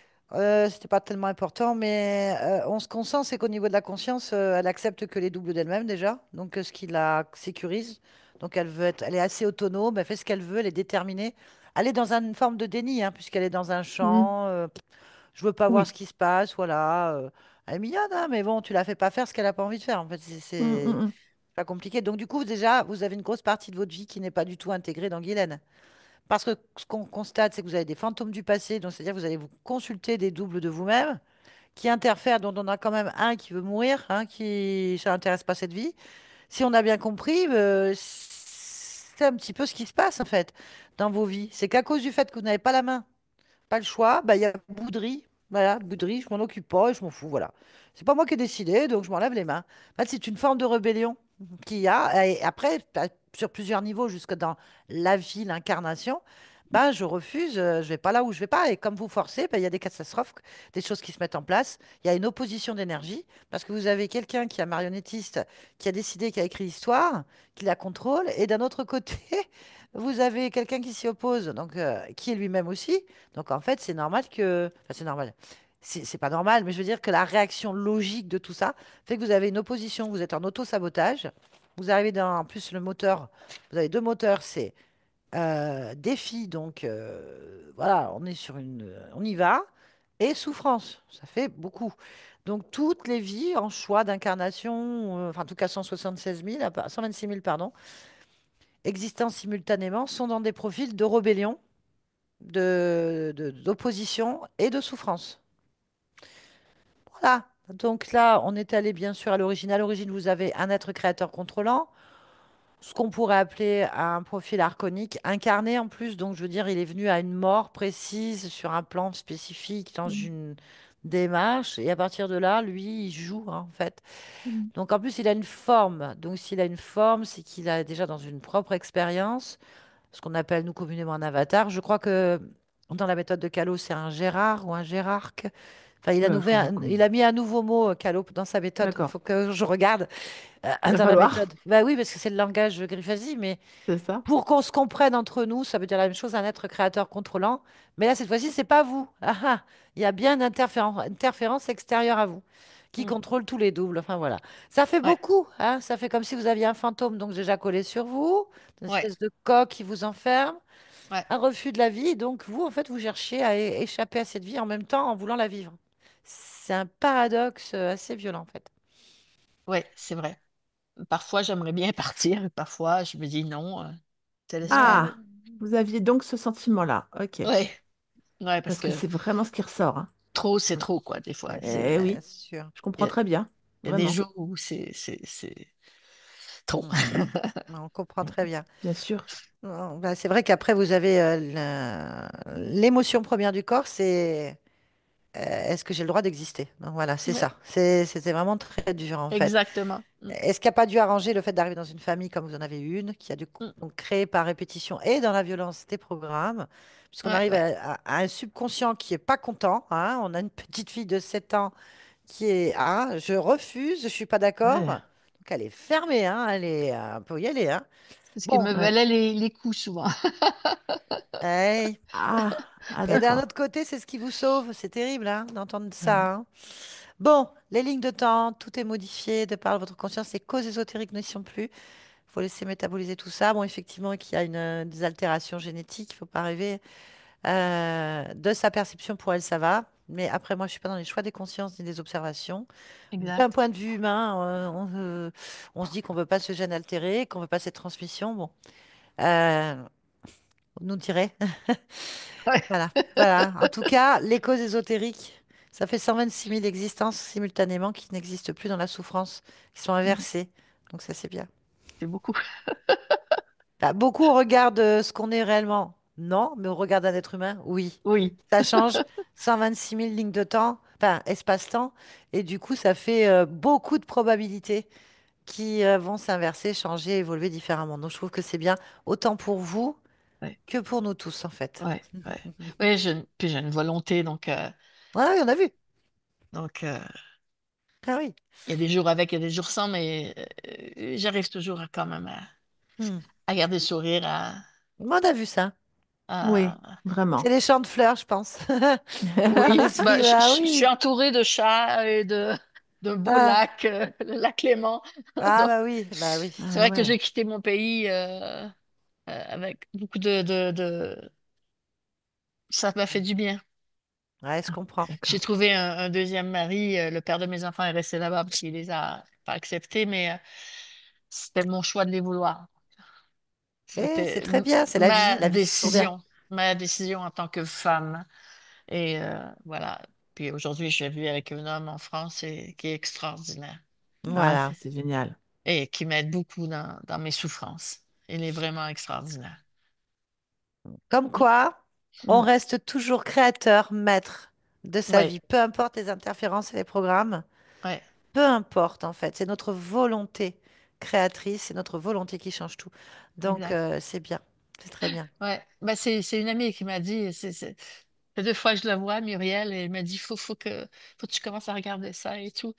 Speaker 1: C'était pas tellement important, mais ce qu'on sent, c'est qu'au niveau de la conscience, elle accepte que les doubles d'elle-même déjà, donc ce qui la sécurise. Donc elle est assez autonome, elle fait ce qu'elle veut, elle est déterminée. Elle est dans une forme de déni, hein, puisqu'elle est dans un
Speaker 3: Mm.
Speaker 1: champ. Je veux pas voir ce
Speaker 3: Oui.
Speaker 1: qui se passe, voilà. Elle est mignonne, hein, mais bon, tu la fais pas faire ce qu'elle a pas envie de faire. En fait,
Speaker 3: Mm,
Speaker 1: c'est
Speaker 3: mm,
Speaker 1: pas compliqué. Donc du coup, déjà, vous avez une grosse partie de votre vie qui n'est pas du tout intégrée dans Guylaine. Parce que ce qu'on constate, c'est que vous avez des fantômes du passé, donc c'est-à-dire que vous allez vous consulter des doubles de vous-même qui interfèrent, dont on a quand même un qui veut mourir, hein, qui ça n'intéresse pas cette vie. Si on a bien compris, c'est un petit peu ce qui se passe en fait dans vos vies. C'est qu'à cause du fait que vous n'avez pas la main, pas le choix, bah, il y a Boudry. Voilà, Boudry, je m'en occupe pas et je m'en fous, voilà. C'est pas moi qui ai décidé, donc je m'en lave les mains. En fait, c'est une forme de rébellion qu'il y a. Et après, sur plusieurs niveaux, jusque dans la vie, l'incarnation, bah, je refuse, je vais pas là où je vais pas. Et comme vous forcez, bah, il y a des catastrophes, des choses qui se mettent en place. Il y a une opposition d'énergie, parce que vous avez quelqu'un qui est un marionnettiste, qui a décidé, qui a écrit l'histoire, qui la contrôle. Et d'un autre côté, vous avez quelqu'un qui s'y oppose, donc qui est lui-même aussi. Donc en fait, c'est normal que... Enfin, c'est normal. C'est pas normal, mais je veux dire que la réaction logique de tout ça fait que vous avez une opposition, vous êtes en auto-sabotage. Vous arrivez dans, en plus, le moteur, vous avez deux moteurs, c'est défi, donc voilà, on est sur une... on y va, et souffrance, ça fait beaucoup. Donc toutes les vies en choix d'incarnation, enfin en tout cas 176 000, 126 000, pardon, existant simultanément, sont dans des profils de rébellion d'opposition et de souffrance. Voilà. Donc là, on est allé bien sûr à l'origine. À l'origine, vous avez un être créateur contrôlant, ce qu'on pourrait appeler un profil archonique, incarné en plus. Donc, je veux dire, il est venu à une mort précise sur un plan spécifique, dans
Speaker 3: mm,
Speaker 1: une démarche. Et à partir de là, lui, il joue, hein, en fait.
Speaker 3: mm,
Speaker 1: Donc, en plus, il a une forme. Donc, s'il a une forme, c'est qu'il a déjà dans une propre expérience, ce qu'on appelle nous communément un avatar. Je crois que dans la méthode de Calo, c'est un Gérard ou un Gérarque. Enfin,
Speaker 3: Enfin, beaucoup.
Speaker 1: il a mis un nouveau mot, Callot, dans sa méthode. Il
Speaker 3: D'accord.
Speaker 1: faut que je regarde
Speaker 3: Il va
Speaker 1: dans la
Speaker 3: falloir.
Speaker 1: méthode. Bah oui, parce que c'est le langage griffasie, mais
Speaker 3: C'est ça?
Speaker 1: pour qu'on se comprenne entre nous, ça veut dire la même chose, un être créateur contrôlant. Mais là, cette fois-ci, c'est pas vous. Ah, ah. Il y a bien une interférence extérieure à vous qui
Speaker 2: Mm.
Speaker 1: contrôle tous les doubles. Enfin voilà. Ça fait
Speaker 2: Ouais,
Speaker 1: beaucoup, hein. Ça fait comme si vous aviez un fantôme donc déjà collé sur vous, une
Speaker 2: ouais,
Speaker 1: espèce de coque qui vous enferme,
Speaker 2: ouais,
Speaker 1: un refus de la vie. Donc vous, en fait, vous cherchez à échapper à cette vie en même temps en voulant la vivre. C'est un paradoxe assez violent, en fait.
Speaker 2: ouais, c'est vrai. Parfois, j'aimerais bien partir, et parfois, je me dis non, te laisse faire.
Speaker 1: Ouais,
Speaker 3: Ah, vous aviez donc ce sentiment-là. Ok.
Speaker 2: Ouais, ouais, parce
Speaker 3: Parce que
Speaker 2: que
Speaker 3: c'est vraiment ce qui ressort, hein.
Speaker 2: trop, c'est trop, quoi, des fois.
Speaker 3: Eh
Speaker 1: bien
Speaker 3: oui,
Speaker 1: sûr.
Speaker 3: je
Speaker 2: Il
Speaker 3: comprends
Speaker 2: y a,
Speaker 3: très bien.
Speaker 2: il y a des
Speaker 3: Vraiment.
Speaker 2: jours où c'est trop.
Speaker 1: Mm. On comprend très bien.
Speaker 3: Bien sûr.
Speaker 1: Non, bah, c'est vrai qu'après, vous avez l'émotion première du corps, c'est est-ce que j'ai le droit d'exister? Donc, voilà, c'est
Speaker 2: Ouais,
Speaker 1: ça. C'était vraiment très dur en fait.
Speaker 2: exactement. Mm,
Speaker 1: Est-ce qu'il n'y a pas dû arranger le fait d'arriver dans une famille comme vous en avez une, qui a dû
Speaker 2: mm.
Speaker 1: donc, créer par répétition et dans la violence des programmes, puisqu'on
Speaker 2: Ouais,
Speaker 1: arrive
Speaker 2: ouais.
Speaker 1: à un subconscient qui est pas content, hein. On a une petite fille de 7 ans qui est, ah, je refuse, je suis pas d'accord.
Speaker 3: Ouais.
Speaker 1: Donc elle est fermée, hein. Elle est, on peut y aller, hein.
Speaker 2: Parce qu'il
Speaker 1: Bon.
Speaker 2: me
Speaker 3: Ouais.
Speaker 2: valait les coups souvent.
Speaker 1: Hey.
Speaker 3: Ah,
Speaker 1: Et d'un
Speaker 3: d'accord.
Speaker 1: autre côté, c'est ce qui vous sauve. C'est terrible hein, d'entendre
Speaker 3: Ouais.
Speaker 1: ça. Hein. Bon, les lignes de temps, tout est modifié de par votre conscience. Les causes ésotériques n'y sont plus. Il faut laisser métaboliser tout ça. Bon, effectivement, qu'il y a des altérations génétiques. Il ne faut pas rêver. De sa perception, pour elle, ça va. Mais après, moi, je ne suis pas dans les choix des consciences ni des observations. D'un
Speaker 2: Exact.
Speaker 1: point de vue humain, on se dit qu'on ne veut pas ce gène altéré, qu'on ne veut pas cette transmission. Bon, euh, on nous dirait.
Speaker 2: Ouais.
Speaker 1: Voilà, voilà. En tout cas, les causes ésotériques, ça fait 126 000 existences simultanément qui n'existent plus dans la souffrance, qui sont
Speaker 2: Mm.
Speaker 1: inversées. Donc ça, c'est bien.
Speaker 2: C'est beaucoup.
Speaker 1: Bah, beaucoup regardent ce qu'on est réellement. Non, mais au regard d'un être humain, oui.
Speaker 2: Oui.
Speaker 1: Ça change 126 000 lignes de temps, enfin, espace-temps. Et du coup, ça fait beaucoup de probabilités qui vont s'inverser, changer, évoluer différemment. Donc je trouve que c'est bien, autant pour vous
Speaker 2: Ouais,
Speaker 1: que pour nous tous, en fait.
Speaker 2: ouais, ouais. Ouais, puis j'ai une volonté,
Speaker 1: Ah oui, on a vu.
Speaker 2: donc
Speaker 1: Ah oui.
Speaker 2: il y a des jours avec, il y a des jours sans, mais j'arrive toujours quand même
Speaker 1: Hmm.
Speaker 2: à garder le sourire,
Speaker 1: Moi, on a vu ça.
Speaker 3: Oui,
Speaker 2: à-
Speaker 1: C'est
Speaker 3: vraiment.
Speaker 1: les champs de fleurs, je pense.
Speaker 2: Oui,
Speaker 1: Les
Speaker 2: bah,
Speaker 1: suivre, ah
Speaker 2: je suis
Speaker 1: oui.
Speaker 2: entourée de chats et d'un beau
Speaker 1: Ah,
Speaker 2: lac, le lac Léman.
Speaker 1: ah
Speaker 2: Donc,
Speaker 1: bah oui, bah oui.
Speaker 2: c'est
Speaker 3: Ah
Speaker 2: vrai que
Speaker 3: ouais.
Speaker 2: j'ai quitté mon pays avec beaucoup Ça m'a fait du bien.
Speaker 1: Ouais, je
Speaker 3: Ah,
Speaker 1: comprends.
Speaker 2: J'ai
Speaker 3: d'accord.
Speaker 2: trouvé un deuxième mari. Le père de mes enfants est resté là-bas parce qu'il les a pas acceptés, mais c'était mon choix de les vouloir.
Speaker 1: Et c'est
Speaker 2: C'était
Speaker 1: très bien, c'est la vie. La vie, c'est toujours bien.
Speaker 2: ma décision en tant que femme. Et voilà. Puis aujourd'hui, je vis avec un homme en France qui est extraordinaire
Speaker 3: Ah, ça,
Speaker 1: Voilà.
Speaker 3: c'est génial.
Speaker 2: et qui m'aide beaucoup dans mes souffrances. Il est vraiment extraordinaire.
Speaker 1: Comme quoi, on
Speaker 3: Mm.
Speaker 1: reste toujours créateur, maître de sa
Speaker 2: Oui,
Speaker 1: vie. Peu importe les interférences et les programmes.
Speaker 2: oui,
Speaker 1: Peu importe, en fait. C'est notre volonté créatrice, c'est notre volonté qui change tout. Donc,
Speaker 2: exact.
Speaker 1: c'est bien. C'est très bien.
Speaker 2: Ouais. Bah, c'est une amie qui m'a dit, ça fait 2 fois que je la vois, Muriel, et elle m'a dit, faut que tu commences à regarder ça et tout.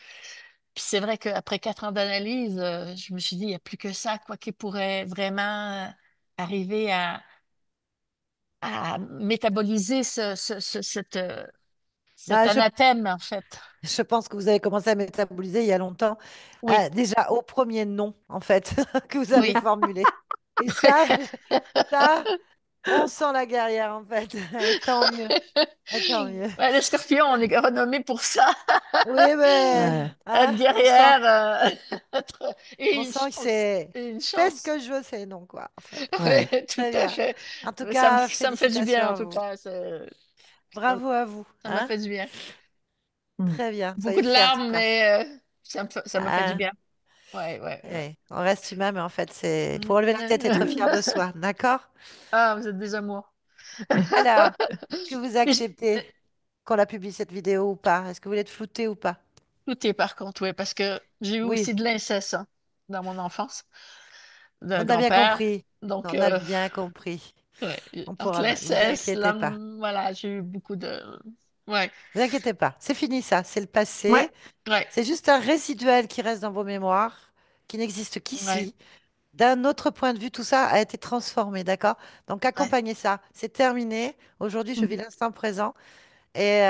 Speaker 2: Puis c'est vrai qu'après 4 ans d'analyse, je me suis dit, il n'y a plus que ça, quoi, qui pourrait vraiment arriver à métaboliser cet
Speaker 1: Ah,
Speaker 2: anathème, en fait.
Speaker 1: je pense que vous avez commencé à métaboliser il y a longtemps.
Speaker 2: Oui,
Speaker 1: Déjà au premier nom, en fait, que vous avez
Speaker 2: oui.
Speaker 1: formulé. Et ça, on sent la guerrière, en fait. Et tant mieux. Et tant mieux.
Speaker 2: Ouais, le scorpion, on est renommé pour ça,
Speaker 1: Oui, mais
Speaker 3: Ouais.
Speaker 2: être
Speaker 1: hein,
Speaker 2: guerrière,
Speaker 1: on
Speaker 2: et une
Speaker 1: sait que
Speaker 2: chance,
Speaker 1: c'est
Speaker 2: et une
Speaker 1: fais ce
Speaker 2: chance.
Speaker 1: que je veux, c'est non, quoi, en fait.
Speaker 2: Oui,
Speaker 3: Ouais.
Speaker 2: tout
Speaker 1: Très
Speaker 2: à
Speaker 1: bien.
Speaker 2: fait.
Speaker 1: En tout
Speaker 2: Mais
Speaker 1: cas,
Speaker 2: ça me fait du
Speaker 1: félicitations
Speaker 2: bien, en
Speaker 1: à
Speaker 2: tout
Speaker 1: vous.
Speaker 2: cas.
Speaker 1: Bravo à vous.
Speaker 2: Ça m'a
Speaker 1: Hein?
Speaker 2: fait du bien.
Speaker 3: Mm.
Speaker 1: Très bien.
Speaker 2: Beaucoup
Speaker 1: Soyez
Speaker 2: de
Speaker 1: fiers, en tout
Speaker 2: larmes,
Speaker 1: cas.
Speaker 2: mais ça m'a fait du
Speaker 1: Hein?
Speaker 2: bien. Ouais, ouais, ouais.
Speaker 1: Eh, on reste humain, mais en fait, c'est faut relever la tête et être
Speaker 2: Mm.
Speaker 1: fier de soi. D'accord?
Speaker 2: Ah, vous êtes des amours.
Speaker 1: Alors, est-ce que vous
Speaker 2: Mais
Speaker 1: acceptez qu'on la publie cette vidéo ou pas? Est-ce que vous voulez être flouté ou pas?
Speaker 2: tout est par contre, oui, parce que j'ai eu
Speaker 1: Oui,
Speaker 2: aussi de l'inceste hein, dans mon enfance, d'un
Speaker 1: on a bien
Speaker 2: grand-père.
Speaker 1: compris.
Speaker 2: Donc,
Speaker 1: On a bien compris.
Speaker 2: ouais,
Speaker 1: On
Speaker 2: entre
Speaker 1: pourra, vous
Speaker 2: l'inceste,
Speaker 1: inquiétez pas.
Speaker 2: voilà, j'ai eu beaucoup de... Ouais,
Speaker 1: Ne vous inquiétez pas, c'est fini ça, c'est le
Speaker 2: ouais,
Speaker 1: passé.
Speaker 2: ouais,
Speaker 1: C'est juste un résiduel qui reste dans vos mémoires, qui n'existe
Speaker 2: ouais,
Speaker 1: qu'ici. D'un autre point de vue, tout ça a été transformé, d'accord? Donc
Speaker 2: ouais.
Speaker 1: accompagnez ça, c'est terminé. Aujourd'hui, je vis
Speaker 2: Mhm.
Speaker 1: l'instant présent et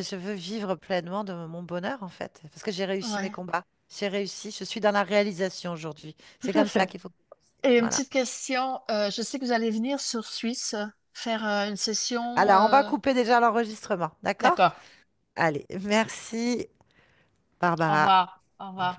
Speaker 1: je veux vivre pleinement de mon bonheur en fait, parce que j'ai réussi mes
Speaker 2: Ouais,
Speaker 1: combats. J'ai réussi, je suis dans la réalisation aujourd'hui.
Speaker 2: tout
Speaker 1: C'est
Speaker 2: à
Speaker 1: comme ça
Speaker 2: fait.
Speaker 1: qu'il faut penser.
Speaker 2: Et une
Speaker 1: Voilà.
Speaker 2: petite question, je sais que vous allez venir sur Suisse faire une session.
Speaker 1: Alors, on va couper déjà l'enregistrement, d'accord?
Speaker 2: D'accord.
Speaker 1: Allez, merci
Speaker 2: Au
Speaker 1: Barbara.
Speaker 2: revoir. Au revoir.